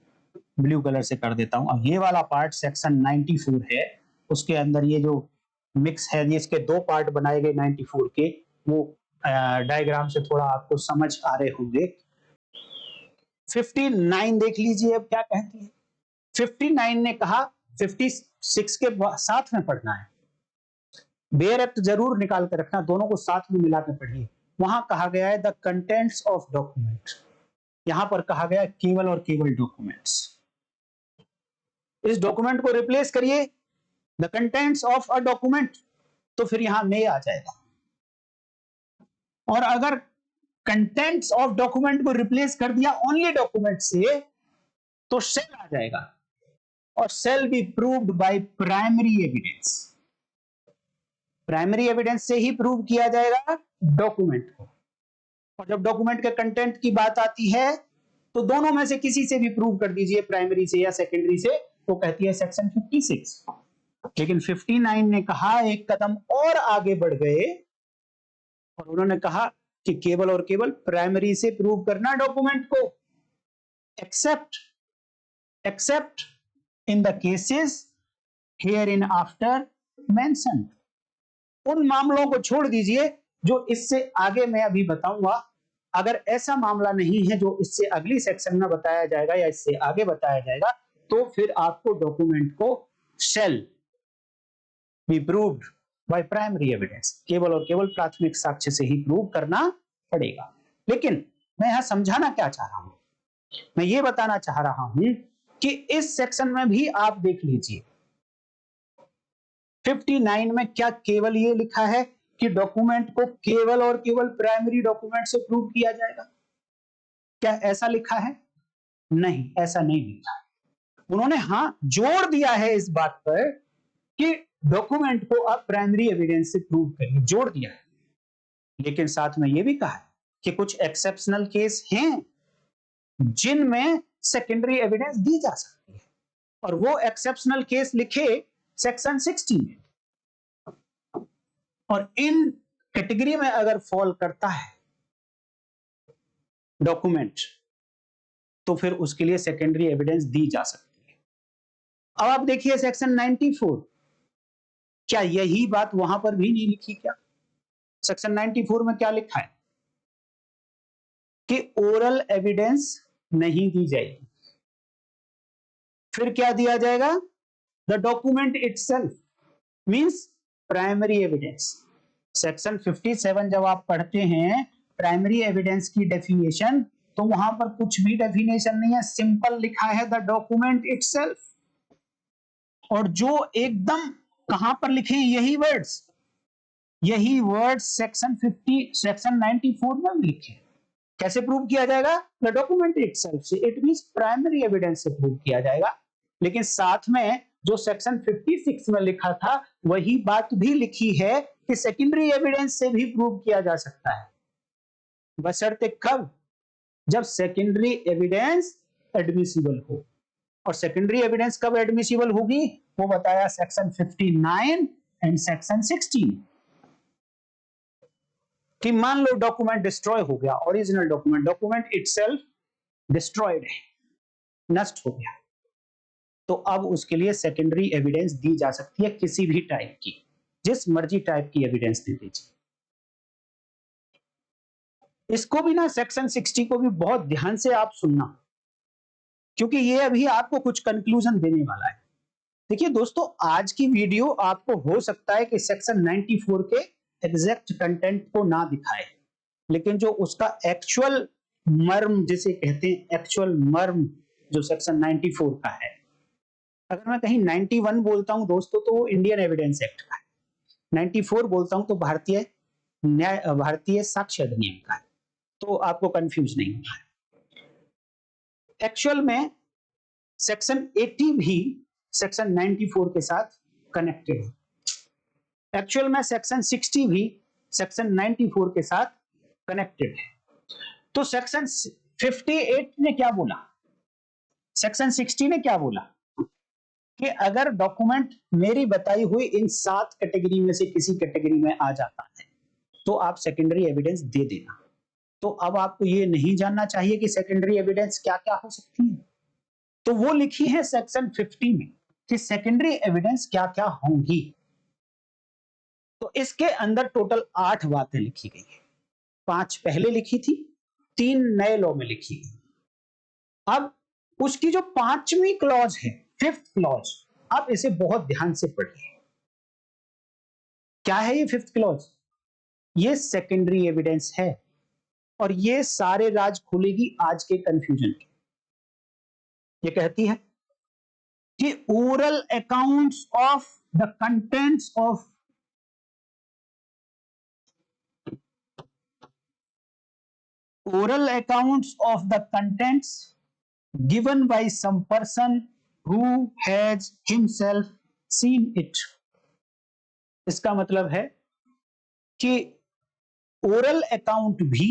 ब्लू कलर से कर देता हूं। अब ये वाला पार्ट सेक्शन 94 है, उसके अंदर ये जो मिक्स है, ये इसके 2 पार्ट बनाए गए 94 के, वो डायग्राम से थोड़ा आपको समझ आ रहे होंगे। 59 देख लीजिए अब क्या कहती है। 59 ने कहा 56 के साथ में पढ़ना है, बेयर एक्ट जरूर निकाल कर रखना, दोनों को साथ में मिलाकर पढ़िए। वहां कहा गया है द कंटेंट्स ऑफ डॉक्यूमेंट, यहां पर कहा गया केवल और केवल डॉक्यूमेंट्स। इस डॉक्यूमेंट को रिप्लेस करिए the contents of a document, तो फिर यहां मे आ जाएगा। और अगर कंटेंट्स ऑफ डॉक्यूमेंट को रिप्लेस कर दिया ओनली डॉक्यूमेंट से, तो शेल आ जाएगा। और shall be proved by primary evidence. Primary evidence से ही प्रूव किया जाएगा डॉक्यूमेंट को। और जब डॉक्यूमेंट के कंटेंट की बात आती है तो दोनों में से किसी से भी प्रूव कर दीजिए, प्राइमरी से या सेकेंडरी से, वो कहती है सेक्शन 56। लेकिन 59 ने कहा, एक कदम और आगे बढ़ गए और उन्होंने कहा कि केवल और केवल प्राइमरी से प्रूव करना डॉक्यूमेंट को, accept in the cases here in after mentioned. उन मामलों को छोड़ दीजिए जो इससे आगे मैं अभी बताऊंगा। अगर ऐसा मामला नहीं है जो इससे अगली सेक्शन में बताया जाएगा या इससे आगे बताया जाएगा, तो फिर आपको डॉक्यूमेंट को shall be proved by primary evidence, केवल और केवल प्राथमिक साक्ष्य से ही प्रूव करना पड़ेगा। लेकिन मैं यहां समझाना क्या चाह रहा हूं, मैं ये बताना चाह रहा हूं कि इस सेक्शन में भी आप देख लीजिए 59 में क्या केवल ये लिखा है कि डॉक्यूमेंट को केवल और केवल प्राइमरी डॉक्यूमेंट से प्रूव किया जाएगा? क्या ऐसा लिखा है? नहीं, ऐसा नहीं लिखा है। उन्होंने हां जोड़ दिया है इस बात पर कि डॉक्यूमेंट को आप प्राइमरी एविडेंस से प्रूव करिए, जोड़ दिया है। लेकिन साथ में यह भी कहा है कि कुछ एक्सेप्शनल केस हैं जिनमें सेकेंडरी एविडेंस दी जा सकती है, और वो एक्सेप्शनल केस लिखे सेक्शन 60 में। और इन कैटेगरी में अगर फॉल करता है डॉक्यूमेंट, तो फिर उसके लिए सेकेंडरी एविडेंस दी जा सकती है। अब आप देखिए सेक्शन 94, क्या यही बात वहां पर भी नहीं लिखी? क्या सेक्शन 94 में क्या लिखा है कि ओरल एविडेंस नहीं दी जाएगी, फिर क्या दिया जाएगा? The document itself means primary evidence. Section 57 जब आप पढ़ते हैं प्राइमरी एविडेंस की डेफिनेशन, तो वहां पर कुछ भी डेफिनेशन नहीं है, सिंपल लिखा है द डॉक्यूमेंट इटसेल्फ। और जो एकदम कहां पर लिखे यही वर्ड्स सेक्शन 94 में भी लिखे। कैसे प्रूव किया जाएगा? द डॉक्यूमेंट इटसेल्फ से, इट मींस प्राइमरी एविडेंस से प्रूव किया जाएगा। लेकिन साथ में जो सेक्शन 56 में लिखा था वही बात भी लिखी है कि सेकेंडरी एविडेंस से भी प्रूव किया जा सकता है, बशर्ते कब? जब सेकेंडरी एविडेंस एडमिसिबल हो। और सेकेंडरी एविडेंस कब एडमिसिबल होगी वो बताया सेक्शन 59 एंड सेक्शन 16। कि मान लो डॉक्यूमेंट डिस्ट्रॉय हो गया, ओरिजिनल डॉक्यूमेंट इटसेल्फ डिस्ट्रॉयड है, नष्ट हो गया, तो अब उसके लिए सेकेंडरी एविडेंस दी जा सकती है किसी भी टाइप की, जिस मर्जी टाइप की एविडेंस दे दीजिए। इसको भी ना, सेक्शन 60 को भी बहुत ध्यान से आप सुनना, क्योंकि ये अभी आपको कुछ कंक्लूजन देने वाला है। देखिए दोस्तों, आज की वीडियो आपको हो सकता है कि सेक्शन 94 के एग्जैक्ट कंटेंट को ना दिखाए, लेकिन जो उसका एक्चुअल मर्म जिसे कहते हैं, एक्चुअल मर्म जो सेक्शन 94 का है, अगर मैं कहीं 91 बोलता हूं दोस्तों तो वो इंडियन एविडेंस एक्ट का है, 94 बोलता हूं तो भारतीय साक्ष्य अधिनियम का है, तो आपको कंफ्यूज नहीं होना है। एक्चुअल में सेक्शन 80 भी सेक्शन 94 के साथ कनेक्टेड है। एक्चुअल में सेक्शन 60 भी सेक्शन 94 के साथ कनेक्टेड है। तो सेक्शन 58 ने क्या बोला, सेक्शन 60 ने क्या बोला कि अगर डॉक्यूमेंट मेरी बताई हुई इन 7 कैटेगरी में से किसी कैटेगरी में आ जाता है तो आप सेकेंडरी एविडेंस दे देना। तो अब आपको ये नहीं जानना चाहिए कि सेकेंडरी एविडेंस क्या क्या हो सकती है, तो वो लिखी है सेक्शन 50 में कि सेकेंडरी एविडेंस क्या क्या होंगी। तो इसके अंदर टोटल 8 बातें लिखी गई है, 5 पहले लिखी थी, 3 नए लॉ में लिखी गई। अब उसकी जो 5वीं क्लॉज है, 5th क्लॉज, आप इसे बहुत ध्यान से पढ़िए। क्या है ये 5th क्लॉज? ये सेकेंडरी एविडेंस है। और ये सारे राज खोलेगी आज के कंफ्यूजन के। ये कहती है कि oral accounts of the contents of oral accounts of the contents given by some person who has himself seen it। इसका मतलब है कि ओरल अकाउंट भी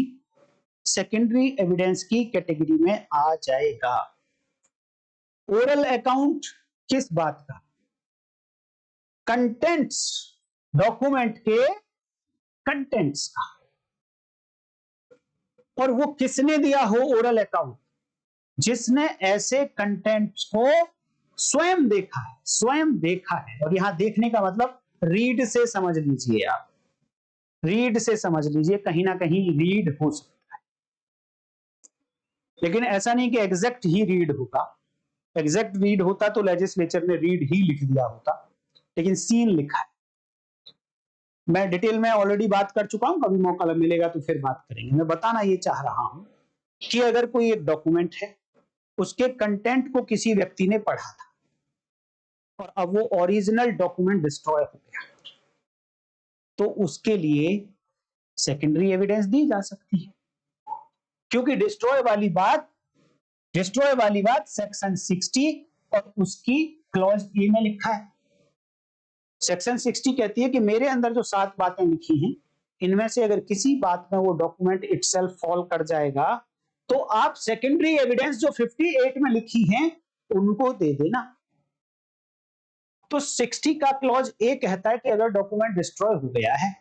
सेकेंडरी एविडेंस की कैटेगरी में आ जाएगा। ओरल अकाउंट किस बात का? कंटेंट्स, डॉक्यूमेंट के कंटेंट्स का। और वो किसने दिया हो ओरल अकाउंट? जिसने ऐसे कंटेंट्स को स्वयं देखा है, स्वयं देखा है। और यहां देखने का मतलब रीड से समझ लीजिए, आप रीड से समझ लीजिए, कहीं ना कहीं रीड हो सकता है, लेकिन ऐसा नहीं कि एग्जैक्ट ही रीड होगा। एग्जैक्ट रीड होता तो लेजिस्लेचर ने रीड ही लिख दिया होता, लेकिन सीन लिखा है। मैं डिटेल में ऑलरेडी बात कर चुका हूं, कभी मौका मिलेगा तो फिर बात करेंगे। मैं बताना ये चाह रहा हूं कि अगर कोई एक डॉक्यूमेंट है, उसके कंटेंट को किसी व्यक्ति ने पढ़ा था और अब वो ओरिजिनल डॉक्यूमेंट डिस्ट्रॉय हो गया, तो उसके लिए सेकेंडरी एविडेंस दी जा सकती है। क्योंकि डिस्ट्रॉय वाली बात सेक्शन 60 और उसकी क्लॉज ए में लिखा है। सेक्शन 60 कहती है कि मेरे अंदर जो 7 बातें लिखी हैं, इनमें से अगर किसी बात में वो डॉक्यूमेंट इटसेल्फ फॉल कर जाएगा, तो आप सेकेंडरी एविडेंस जो 58 में लिखी हैं उनको दे देना। तो 60 का क्लॉज ए कहता है कि अगर डॉक्यूमेंट डिस्ट्रॉय हो गया है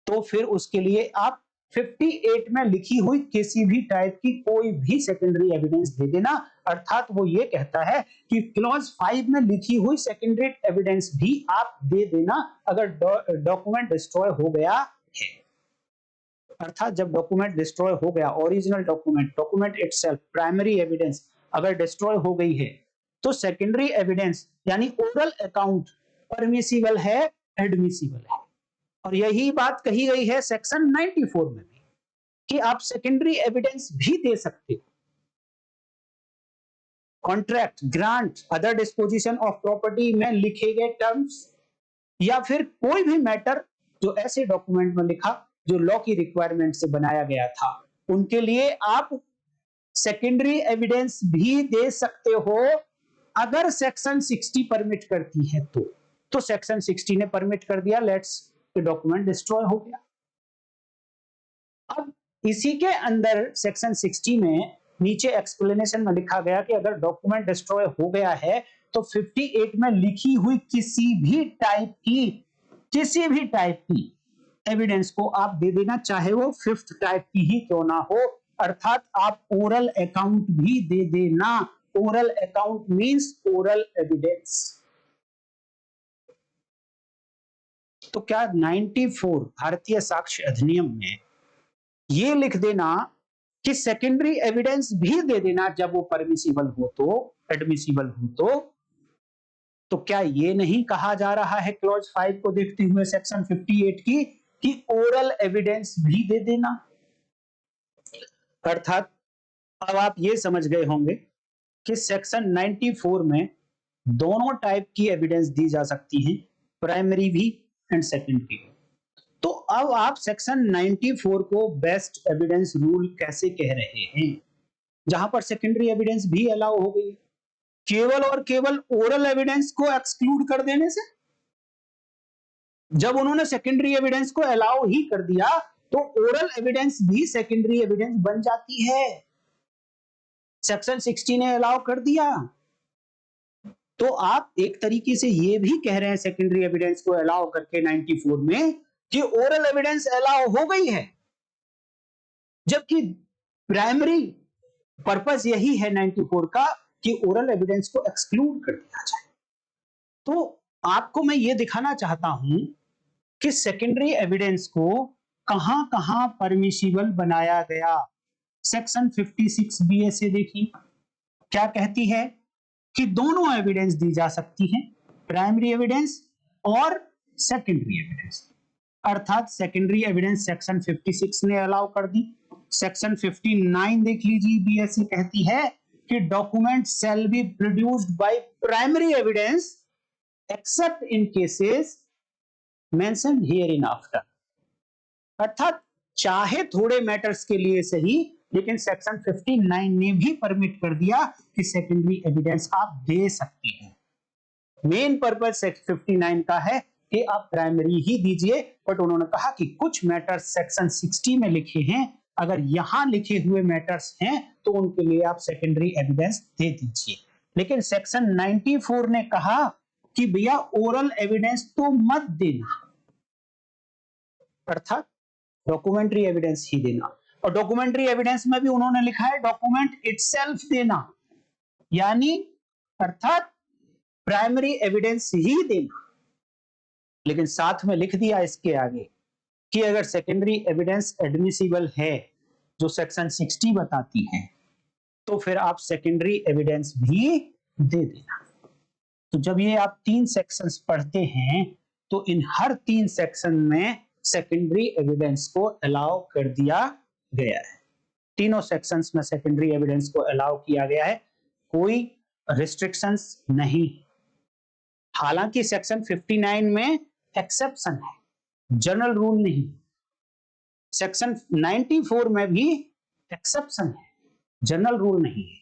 तो फिर उसके लिए आप 58 में लिखी हुई किसी भी टाइप की कोई भी सेकेंडरी एविडेंस दे देना। अर्थात वो ये कहता है कि क्लॉज 5 में लिखी हुई सेकेंडरी एविडेंस भी आप दे देना अगर डॉक्यूमेंट डिस्ट्रॉय हो गया है। अर्थात जब डॉक्यूमेंट डिस्ट्रॉय हो गया, original document itself, primary evidence अगर डिस्ट्रॉय हो गई है, तो सेकेंडरी एविडेंस यानी ओरल अकाउंट परमिसिबल है, एडमिसिबल है। और यही बात कही गई है सेक्शन 94 में भी कि आप सेकेंडरी एविडेंस भी दे सकते हो। Contract, grant, other disposition of property में लिखे गए टर्म्स या फिर कोई भी मैटर जो ऐसे डॉक्यूमेंट में लिखा जो लॉ की रिक्वायरमेंट से बनाया गया था, उनके लिए आप सेकेंडरी एविडेंस भी दे सकते हो अगर सेक्शन 60 परमिट करती है तो सेक्शन 60 ने परमिट कर दिया, लेट्स डॉक्यूमेंट डिस्ट्रॉय हो गया। अब इसी के अंदर सेक्शन 60 में नीचे एक्सप्लेनेशन में लिखा गया कि अगर डॉक्यूमेंट डिस्ट्रॉय हो गया है तो 58 में लिखी हुई किसी भी टाइप की एविडेंस को आप दे देना, चाहे वो 5th टाइप की ही क्यों ना हो। अर्थात आप ओरल अकाउंट भी दे देना। Oral account means oral evidence. तो क्या 94 भारतीय साक्ष्य अधिनियम में ये लिख देना कि सेकेंडरी एविडेंस भी दे देना जब वो परमिसिबल हो तो, एडमिसिबल हो तो क्या ये नहीं कहा जा रहा है क्लॉज 5 को देखते हुए सेक्शन 58 की कि ओरल एविडेंस भी दे देना? अर्थात अब आप ये समझ गए होंगे कि सेक्शन 94 में दोनों टाइप की एविडेंस दी जा सकती है, प्राइमरी भी एंड सेकेंडरी। तो अब आप सेक्शन 94 को बेस्ट एविडेंस रूल कैसे कह रहे हैं, जहां पर सेकेंडरी एविडेंस भी अलाउ हो गई, केवल और केवल ओरल एविडेंस को एक्सक्लूड कर देने से? जब उन्होंने सेकेंडरी एविडेंस को अलाउ ही कर दिया तो ओरल एविडेंस भी सेकेंडरी एविडेंस बन जाती है। सेक्शन 60 ने अलाउ कर दिया, तो आप एक तरीके से ये भी कह रहे हैं सेकेंडरी एविडेंस को अलाउ करके 94 में कि ओरल एविडेंस अलाउ हो गई है, जबकि प्राइमरी पर्पस यही है 94 का कि ओरल एविडेंस को एक्सक्लूड कर दिया जाए। तो आपको मैं ये दिखाना चाहता हूं कि सेकेंडरी एविडेंस को कहां कहां परमिसिबल बनाया गया। सेक्शन 56 बी से देखिए क्या कहती है कि दोनों एविडेंस दी जा सकती हैं, प्राइमरी एविडेंस और सेकेंडरी एविडेंस। अर्थात सेकेंडरी एविडेंस सेक्शन 56 ने अलाउ कर दी। सेक्शन 59 देख लीजिए, बीएसए कहती है कि document shall be produced by primary evidence accept in cases mentioned here in after. अर्थात चाहे थोड़े मैटर्स के लिए सही, लेकिन सेक्शन 59 ने भी परमिट कर दिया कि सेकेंडरी एविडेंस आप दे सकते हैं। मेन पर्पस सेक्शन 59 का है कि आप प्राइमरी ही दीजिए, बट उन्होंने कहा कि कुछ मैटर्स सेक्शन 60 में लिखे हैं, अगर यहां लिखे हुए मैटर्स हैं तो उनके लिए आप सेकेंडरी एविडेंस दे दीजिए। लेकिन सेक्शन 94 ने कहा कि भैया ओरल एविडेंस तो मत देना, अर्थात डॉक्यूमेंट्री एविडेंस ही देना। और डॉक्यूमेंट्री एविडेंस में भी उन्होंने लिखा है डॉक्यूमेंट इटसेल्फ देना, यानी अर्थात प्राइमरी एविडेंस ही देना। लेकिन साथ में लिख दिया इसके आगे कि अगर सेकेंडरी एविडेंस एडमिसिबल है, जो सेक्शन 60 बताती है, तो फिर आप सेकेंडरी एविडेंस भी दे देना। तो जब ये आप 3 सेक्शंस पढ़ते हैं तो इन हर 3 सेक्शन में सेकेंडरी एविडेंस को अलाउ कर दिया गया है। तीनों सेक्शंस में सेकेंडरी एविडेंस को अलाउ किया गया है, कोई रिस्ट्रिक्शंस नहीं। हालांकि सेक्शन 59 में एक्सेप्शन है, जनरल रूल नहीं। सेक्शन 94 में भी एक्सेप्शन है, जनरल रूल नहीं है।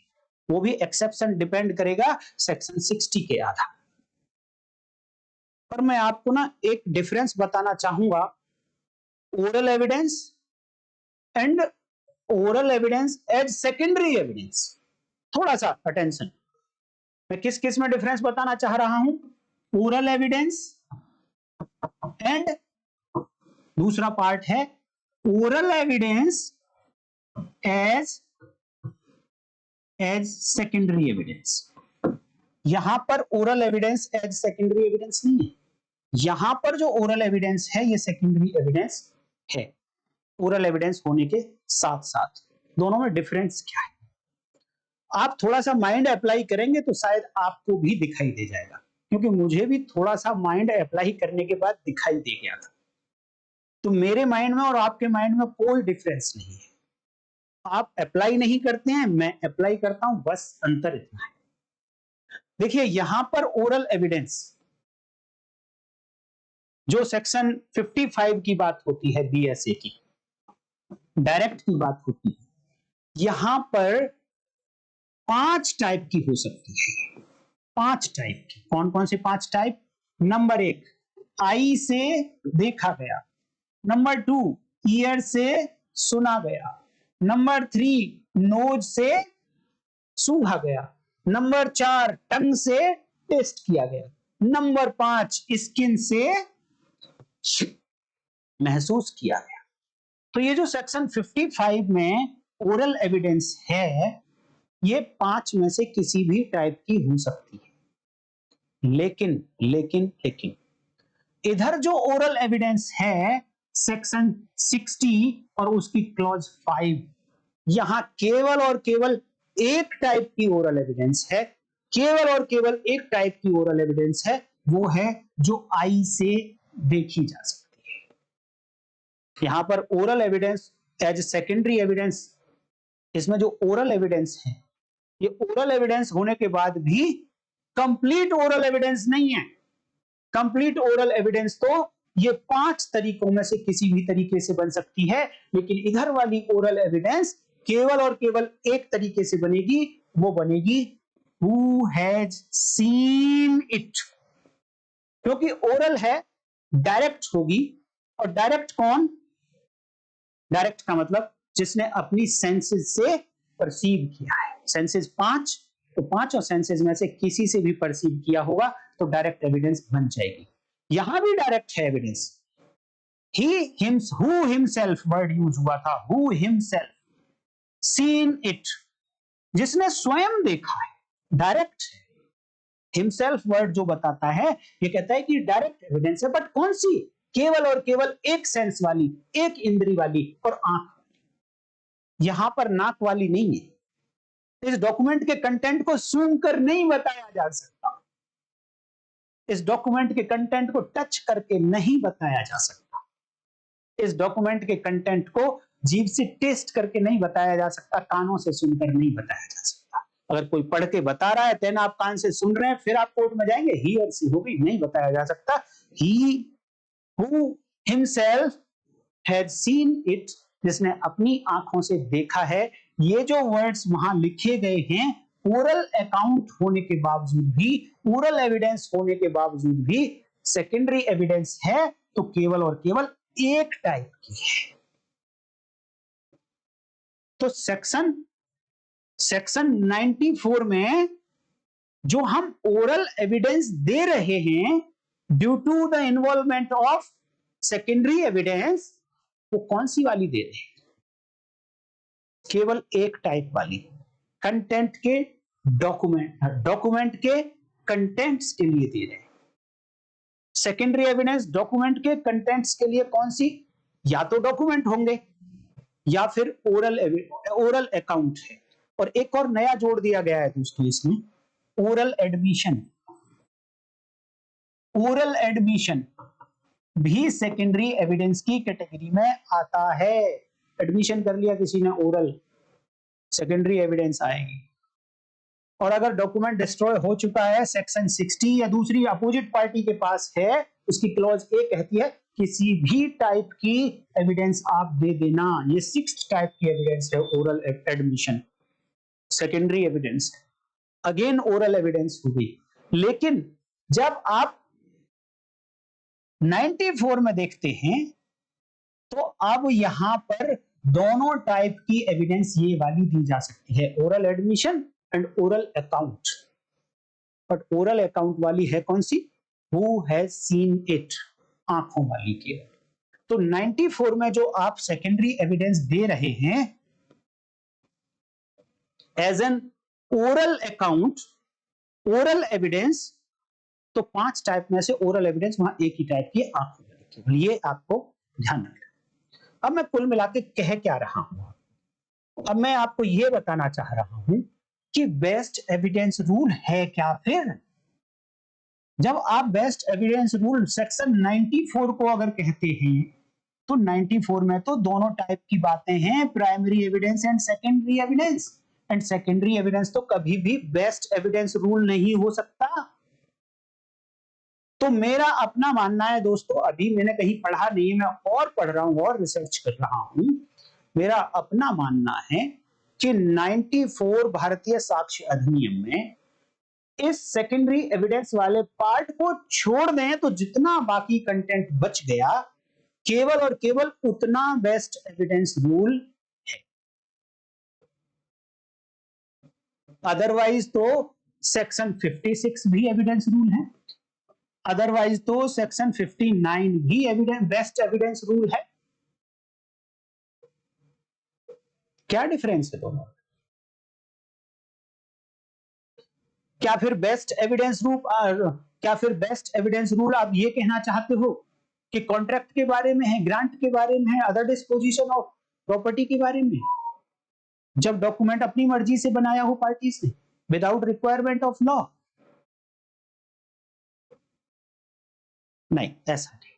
वो भी एक्सेप्शन डिपेंड करेगा सेक्शन 60 के आधार पर। मैं आपको ना एक डिफरेंस बताना चाहूंगा, oral evidence and oral evidence as secondary evidence. थोड़ा सा अटेंशन, मैं किस किस में डिफरेंस बताना चाह रहा हूं, ओरल एविडेंस एंड दूसरा पार्ट है oral evidence as secondary evidence. यहां पर oral evidence as secondary evidence नहीं है, यहां पर जो ओरल एविडेंस है ये सेकेंडरी एविडेंस है। ओरल एविडेंस होने के साथ साथ दोनों में डिफरेंस क्या है, आप थोड़ा सा माइंड अप्लाई करेंगे तो शायद आपको भी दिखाई दे जाएगा, क्योंकि मुझे भी थोड़ा सा माइंड अप्लाई करने के बाद दिखाई दे गया था। तो मेरे माइंड में और आपके माइंड में कोई डिफरेंस नहीं है। आप अप्लाई नहीं करते हैं, मैं अप्लाई करता हूं, बस अंतर इतना है। देखिए यहां पर ओरल एविडेंस जो सेक्शन 55 की बात होती है, बीएसए की डायरेक्ट की बात होती है, यहां पर 5 टाइप की हो सकती है। 5 टाइप की, कौन कौन से 5 टाइप? नंबर 1, आई से देखा गया। नंबर 2, ईयर से सुना गया। नंबर 3, नोज से सूंघा गया। नंबर 4, टंग से टेस्ट किया गया। नंबर 5, स्किन से महसूस किया गया। तो ये जो सेक्शन 55 में ओरल एविडेंस है, ये 5 में से किसी भी टाइप की हो सकती है। लेकिन लेकिन लेकिन इधर जो ओरल एविडेंस है सेक्शन 60 और उसकी क्लॉज 5, यहां केवल और केवल एक टाइप की ओरल एविडेंस है, केवल और केवल एक टाइप की ओरल एविडेंस है, वो है जो आई से देखी जा सकती है। यहां पर oral evidence as secondary evidence, इसमें जो ओरल एविडेंस है, ये ओरल एविडेंस होने के बाद भी कंप्लीट ओरल एविडेंस नहीं है। कंप्लीट ओरल एविडेंस तो ये 5 तरीकों में से किसी भी तरीके से बन सकती है, लेकिन इधर वाली ओरल एविडेंस केवल और केवल एक तरीके से बनेगी, वो बनेगी हु हैज सीन इट। क्योंकि ओरल है, डायरेक्ट होगी, और डायरेक्ट कौन? डायरेक्ट का मतलब जिसने अपनी सेंसेस से परसीव किया है। सेंसेस 5, तो 5 सेंसेस में से किसी से भी परसीव किया होगा तो डायरेक्ट एविडेंस बन जाएगी। यहां भी डायरेक्ट है evidence. Who himself word use हुआ था, हु हिमसेल्फ सीन इट, जिसने स्वयं देखा है, डायरेक्ट है। हिमसेल्फ वर्ड जो बताता है, ये कहता है कि डायरेक्ट एविडेंस है, बट कौन सी? केवल और केवल एक सेंस वाली, एक इंद्री वाली, और आंख। यहां पर नाक वाली नहीं है। इस डॉक्यूमेंट के कंटेंट को सूंघ कर नहीं बताया जा सकता, इस डॉक्यूमेंट के कंटेंट को टच करके नहीं बताया जा सकता। इस डॉक्यूमेंट के कंटेंट को जीभ से टेस्ट करके नहीं बताया जा सकता, कानों से सुनकर नहीं बताया जा सकता। अगर कोई पढ़ के बता रहा है, देन आप कान से सुन रहे हैं, फिर आप कोर्ट में जाएंगे, ही और सी होगी, नहीं बताया जा सकता। He who himself has seen it, जिसने अपनी आंखों से देखा है। ये जो वर्ड्स वहां लिखे गए हैं, ओरल अकाउंट होने के बावजूद भी, ओरल एविडेंस होने के बावजूद भी सेकेंडरी एविडेंस है तो केवल और केवल एक टाइप की है। तो सेक्शन 94 में जो हम ओरल एविडेंस दे रहे हैं due to the involvement of secondary evidence, वो कौन सी वाली दे रहे हैं? केवल एक टाइप वाली, कंटेंट के डॉक्यूमेंट के कंटेंट्स के लिए दे रहे हैं। सेकेंडरी एविडेंस डॉक्यूमेंट के कंटेंट्स के लिए कौन सी? या तो डॉक्यूमेंट होंगे या फिर ओरल अकाउंट है। और एक और नया जोड़ दिया गया है दोस्तों इसमें, ओरल एडमिशन। ओरल एडमिशन भी सेकेंडरी एविडेंस की कैटेगरी में आता है। एडमिशन कर लिया किसी ने ओरल, सेकेंडरी एविडेंस आएगी। और अगर डॉक्यूमेंट डिस्ट्रॉय हो चुका है, सेक्शन 60 या दूसरी अपोजिट पार्टी के पास है, उसकी क्लॉज ए कहती है किसी भी टाइप की एविडेंस आप दे देना। ये 6th टाइप की एविडेंस है oral admission, secondary evidence. Again oral evidence होगी। लेकिन जब आप 94 में देखते हैं तो अब यहां पर दोनों टाइप की एविडेंस ये वाली दी जा सकती है, oral admission and oral account. But oral account वाली है कौन सी? हु हैज सीन इट, आंखों वाली की। तो 94 में जो आप सेकेंडरी एविडेंस दे रहे हैं as an oral account, oral evidence, तो 5 टाइप में से ओरल एविडेंस वहां एक ही टाइप की, आंखों वाली। ये आपको ध्यान रखना। अब मैं कुल मिला के कह क्या रहा हूं, अब मैं आपको यह बताना चाह रहा हूं कि बेस्ट एविडेंस रूल है क्या। फिर जब आप बेस्ट एविडेंस रूल सेक्शन 94 को अगर कहते हैं तो 94 में तो दोनों टाइप की बातें हैं, primary evidence and secondary evidence. And secondary evidence तो कभी भी बेस्ट एविडेंस रूल नहीं हो सकता। तो मेरा अपना मानना है दोस्तों, अभी मैंने कहीं पढ़ा नहीं, मैं और पढ़ रहा हूं और रिसर्च कर रहा हूं, मेरा अपना मानना है कि 94 भारतीय साक्ष्य अधिनियम में इस सेकेंडरी एविडेंस वाले पार्ट को छोड़ दें तो जितना बाकी कंटेंट बच गया, केवल और केवल उतना बेस्ट एविडेंस रूल है। अदरवाइज तो सेक्शन 56 भी एविडेंस रूल है, अदरवाइज तो सेक्शन 59 भी एविडेंस बेस्ट एविडेंस रूल है। क्या डिफरेंस है दोनों? क्या फिर बेस्ट एविडेंस रूल, क्या फिर बेस्ट एविडेंस रूल आप ये कहना चाहते हो कि कॉन्ट्रैक्ट के बारे में है, ग्रांट के बारे में है, अदर डिस्पोजिशन ऑफ प्रॉपर्टी के बारे में, जब डॉक्यूमेंट अपनी मर्जी से बनाया हो पार्टी से, विदाउट रिक्वायरमेंट ऑफ लॉ? नहीं, ऐसा नहीं।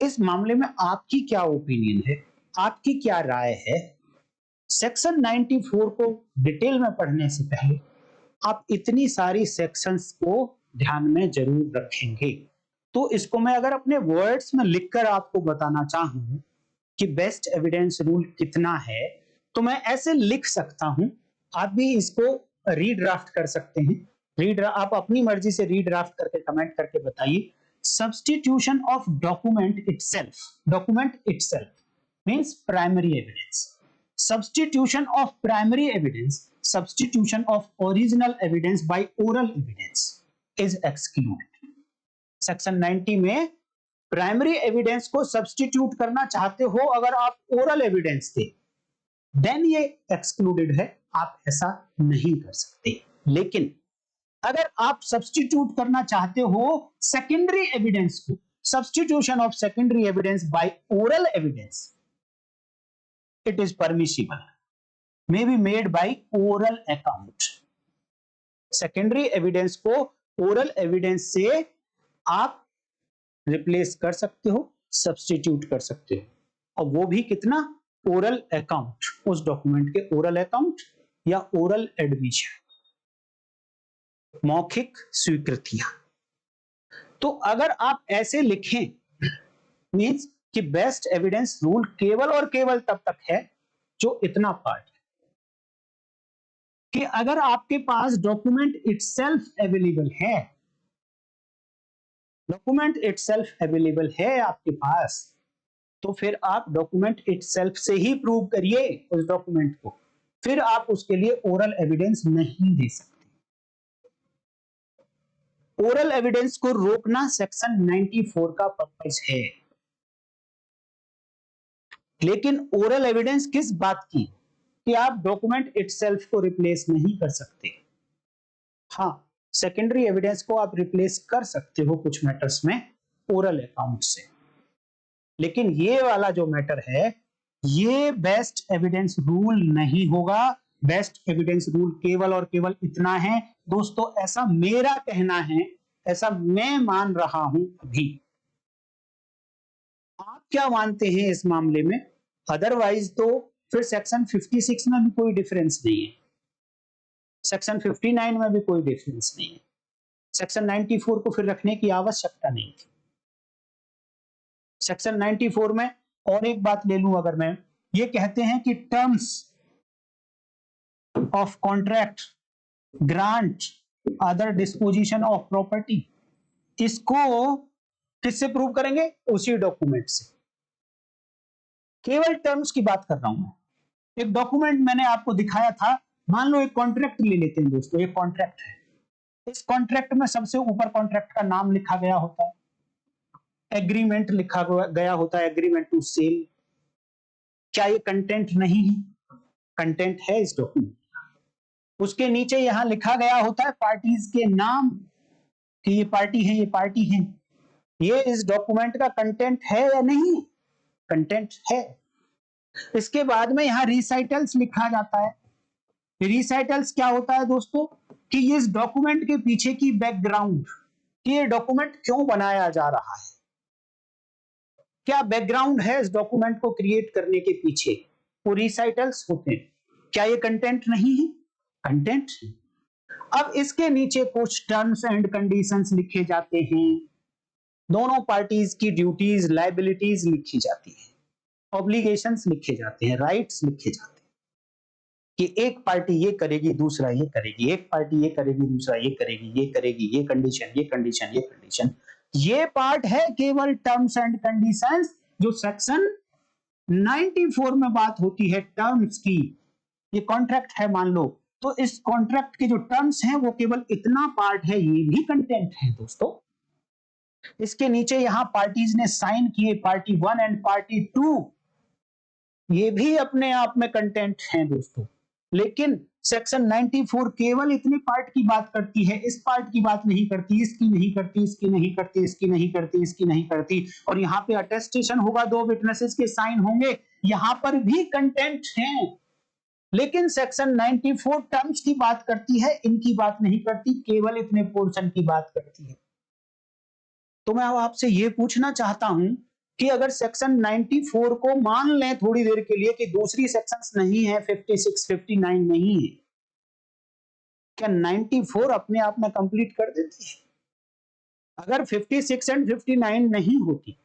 इस मामले में आपकी क्या ओपिनियन है, आपकी क्या राय है? सेक्शन 94 को डिटेल में पढ़ने से पहले आप इतनी सारी सेक्शंस को ध्यान में जरूर रखेंगे। तो इसको मैं अगर अपने वर्ड्स में लिखकर आपको बताना चाहूं कि बेस्ट एविडेंस रूल कितना है, तो मैं ऐसे लिख सकता हूं। आप भी इसको रीड्राफ्ट कर सकते हैं। आप अपनी मर्जी से रीड्राफ्ट करके कमेंट करके बताइए। Substitution of document itself means primary evidence. Substitution of primary evidence, substitution of original evidence by oral evidence is excluded. Section 90 में प्राइमरी एविडेंस को सब्स्टिट्यूट करना चाहते हो अगर आप ओरल एविडेंस थे, देन ये एक्सक्लूडेड है, आप ऐसा नहीं कर सकते। लेकिन अगर आप सब्स्टिट्यूट करना चाहते हो सेकेंडरी एविडेंस को, substitution of secondary evidence by oral evidence, it is permissible, may be made by oral account. Secondary evidence को ओरल एविडेंस से आप रिप्लेस कर सकते हो, सब्स्टिट्यूट कर सकते हो, और वो भी कितना, ओरल अकाउंट, उस डॉक्यूमेंट के ओरल अकाउंट या ओरल एडमिशन, मौखिक स्वीकृतियां। तो अगर आप ऐसे लिखें, मीन्स कि बेस्ट एविडेंस रूल केवल और केवल तब तक है जो इतना पार्ट है कि अगर आपके पास डॉक्यूमेंट इटसेल्फ अवेलेबल है, डॉक्यूमेंट इटसेल्फ अवेलेबल है आपके पास, तो फिर आप डॉक्यूमेंट इटसेल्फ से ही प्रूव करिए उस डॉक्यूमेंट को, फिर आप उसके लिए ओरल एविडेंस नहीं दे सकते। ओरल एविडेंस को रोकना सेक्शन 94 का पर्पस है। लेकिन ओरल एविडेंस किस बात की, कि आप डॉक्यूमेंट इटसेल्फ को रिप्लेस नहीं कर सकते। हाँ, सेकेंडरी एविडेंस को आप रिप्लेस कर सकते हो कुछ मैटर्स में ओरल अकाउंट से, लेकिन ये वाला जो मैटर है ये बेस्ट एविडेंस रूल नहीं होगा। बेस्ट एविडेंस रूल केवल और केवल इतना है दोस्तों, ऐसा मेरा कहना है, ऐसा मैं मान रहा हूं अभी। आप क्या मानते हैं इस मामले में? अदरवाइज तो फिर सेक्शन 56 में भी कोई डिफरेंस नहीं है, सेक्शन 59 में भी कोई डिफरेंस नहीं है, सेक्शन 94 को फिर रखने की आवश्यकता नहीं थी। सेक्शन 94 में और एक बात ले लूं अगर मैं, ये कहते हैं कि terms of contract, grant, other disposition of property, इसको किससे प्रूव करेंगे? उसी डॉक्यूमेंट से। केवल टर्म्स की बात कर रहा हूं मैं। एक डॉक्यूमेंट मैंने आपको दिखाया था, मान लो एक कॉन्ट्रैक्ट ले लेते हैं दोस्तों, एक कॉन्ट्रैक्ट है, इस कॉन्ट्रैक्ट में सबसे ऊपर कॉन्ट्रैक्ट का नाम लिखा गया होता है, एग्रीमेंट लिखा गया होता है, एग्रीमेंट टू सेल। क्या ये कंटेंट नहीं है? कंटेंट है इस डॉक्यूमेंट। उसके नीचे यहां लिखा गया होता है पार्टीज के नाम, कि ये पार्टी है, ये पार्टी है। ये इस डॉक्यूमेंट का कंटेंट है या नहीं? कंटेंट है। इसके बाद में यहां रिसाइटल्स लिखा जाता है। रिसाइटल्स क्या होता है दोस्तों, कि इस डॉक्यूमेंट के पीछे की बैकग्राउंड, कि ये डॉक्यूमेंट क्यों बनाया जा रहा है, क्या बैकग्राउंड है इस डॉक्यूमेंट को क्रिएट करने के पीछे, वो रिसाइटल्स होते हैं। क्या ये कंटेंट नहीं है? कंटेंट है। अब इसके नीचे कुछ टर्म्स एंड कंडीशंस लिखे जाते हैं, दोनों पार्टीज की ड्यूटीज, लायबिलिटीज लिखी जाती है, ऑब्लिगेशंस लिखे जाते हैं, राइट्स लिखे जाते हैं, कि एक पार्टी ये करेगी, दूसरा ये करेगी, एक पार्टी ये करेगी, दूसरा ये करेगी, ये करेगी, ये कंडीशन, ये कंडीशन, ये कंडीशन। ये पार्ट है केवल टर्म्स एंड कंडीशंस, जो सेक्शन 94 में बात होती है टर्म्स की। ये कॉन्ट्रैक्ट है मान लो, तो इस कॉन्ट्रैक्ट के जो टर्म्स हैं वो केवल इतना पार्ट है, ये भी कंटेंट है दोस्तों। इसके नीचे यहां पार्टीज ने साइन किए, पार्टी 1 एंड पार्टी 2, ये भी अपने आप में कंटेंट हैं दोस्तों। लेकिन सेक्शन 94 केवल इतने पार्ट की बात करती है, इस पार्ट की बात नहीं करती, इसकी नहीं करती, इसकी नहीं करती, इसकी नहीं करती, इसकी नहीं करती। और यहाँ पे अटेस्टेशन होगा, 2 विटनेसेस के साइन होंगे, यहां पर भी कंटेंट है। लेकिन सेक्शन 94 टर्म्स की बात करती है, इनकी बात नहीं करती, केवल इतने पोर्शन की बात करती है। तो मैं अब आपसे यह पूछना चाहता हूं कि अगर सेक्शन 94 को मान लें थोड़ी देर के लिए कि दूसरी सेक्शंस नहीं है, 56, 59 नहीं है, क्या 94 अपने आप में कंप्लीट कर देती है? अगर 56 एंड 59 नहीं होती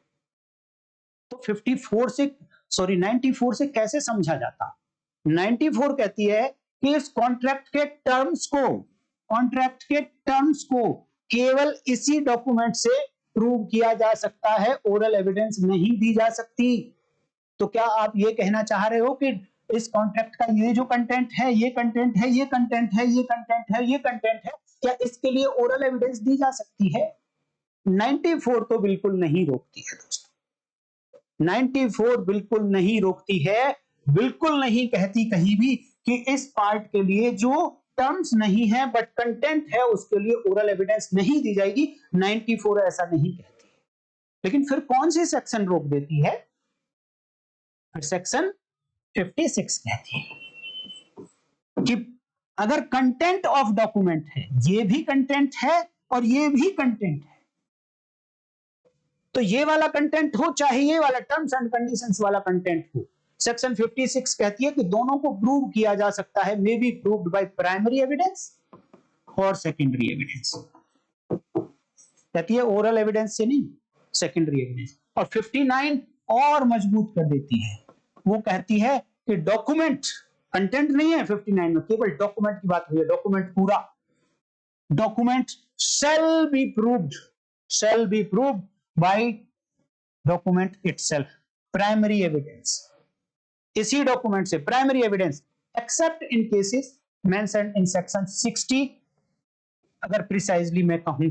तो 94 से कैसे समझा जाता? 94 कहती है कि इस कॉन्ट्रैक्ट के टर्म्स को केवल इसी डॉक्यूमेंट से प्रूव किया जा सकता है, ओरल एविडेंस नहीं दी जा सकती। तो क्या आप ये कहना चाह रहे हो कि इस कॉन्ट्रैक्ट का ये जो कंटेंट है, ये कंटेंट है, ये कंटेंट है, ये कंटेंट है, ये कंटेंट है, क्या इसके लिए ओरल एविडेंस दी जा सकती है? 94 तो बिल्कुल नहीं रोकती है दोस्तों, 94 बिल्कुल नहीं रोकती है, बिल्कुल नहीं कहती कहीं भी कि इस पार्ट के लिए जो टर्म्स नहीं है बट कंटेंट है उसके लिए ओरल एविडेंस नहीं दी जाएगी। 94 ऐसा नहीं कहती। लेकिन फिर कौन सी सेक्शन रोक देती है? फिर सेक्शन 56 कहती है कि अगर कंटेंट ऑफ डॉक्यूमेंट है, ये भी कंटेंट है और ये भी कंटेंट है, तो ये वाला कंटेंट हो चाहे ये वाला टर्म्स एंड कंडीशंस वाला कंटेंट हो, सेक्शन 56 कहती है कि दोनों को प्रूव किया जा सकता है, may be proved by primary evidence और सेकेंडरी एविडेंस। कहती है ओरल एविडेंस से नहीं, सेकेंडरी एविडेंस। और 59 और मजबूत कर देती है, वो कहती है कि डॉक्यूमेंट, कंटेंट नहीं है 59 में, केवल डॉक्यूमेंट की बात हुई है, डॉक्यूमेंट पूरा, document shall be proved by document itself, primary evidence, इसी डॉक्यूमेंट से primary evidence, accept in cases mentioned in section 60, अगर प्रिसाइजली मैं कहूं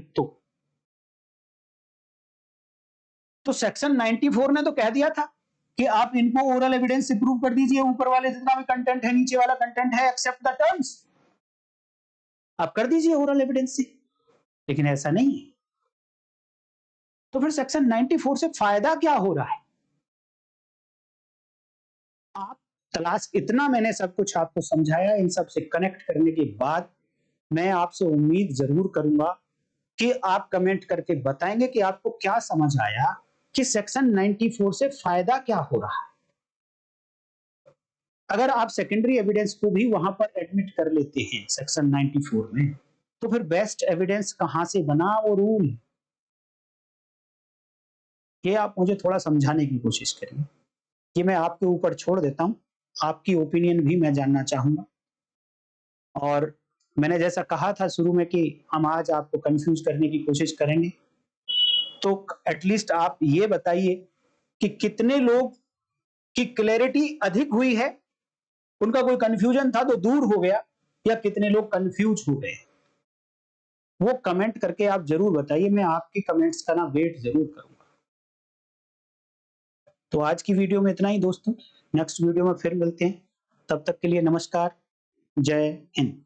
तो सेक्शन 94 ने तो कह दिया था कि आप इनको ओरल एविडेंस से प्रूव कर दीजिए, ऊपर वाले जितना भी कंटेंट है, नीचे वाला कंटेंट है, एक्सेप्ट द टर्म्स, आप कर दीजिए ओरल एविडेंस से, लेकिन ऐसा नहीं है। तो फिर सेक्शन 94 से फायदा क्या हो रहा है? आप तलाश, इतना मैंने सब कुछ आपको समझाया, इन सब से कनेक्ट करने के बाद मैं आपसे उम्मीद जरूर करूंगा कि आप कमेंट करके बताएंगे कि आपको क्या समझ आया, कि सेक्शन 94 से फायदा क्या हो रहा है। अगर आप सेकेंडरी एविडेंस को भी वहां पर एडमिट कर लेते हैं सेक्शन 94 में, तो फिर बेस्ट एविडेंस कहां से बना वो रूल, ये आप मुझे थोड़ा समझाने की कोशिश करिए। ये मैं आपके ऊपर छोड़ देता हूं, आपकी ओपिनियन भी मैं जानना चाहूंगा। और मैंने जैसा कहा था शुरू में कि हम आज आपको कंफ्यूज करने की कोशिश करेंगे, तो एटलीस्ट आप ये बताइए कि कितने लोग की क्लैरिटी अधिक हुई है, उनका कोई कंफ्यूजन था तो दूर हो गया, या कितने लोग कंफ्यूज हो गए, वो कमेंट करके आप जरूर बताइए, मैं आपके कमेंट्स का ना वेट जरूर करूंगा। तो आज की वीडियो में इतना ही दोस्तों, नेक्स्ट वीडियो में फिर मिलते हैं, तब तक के लिए नमस्कार, जय हिंद।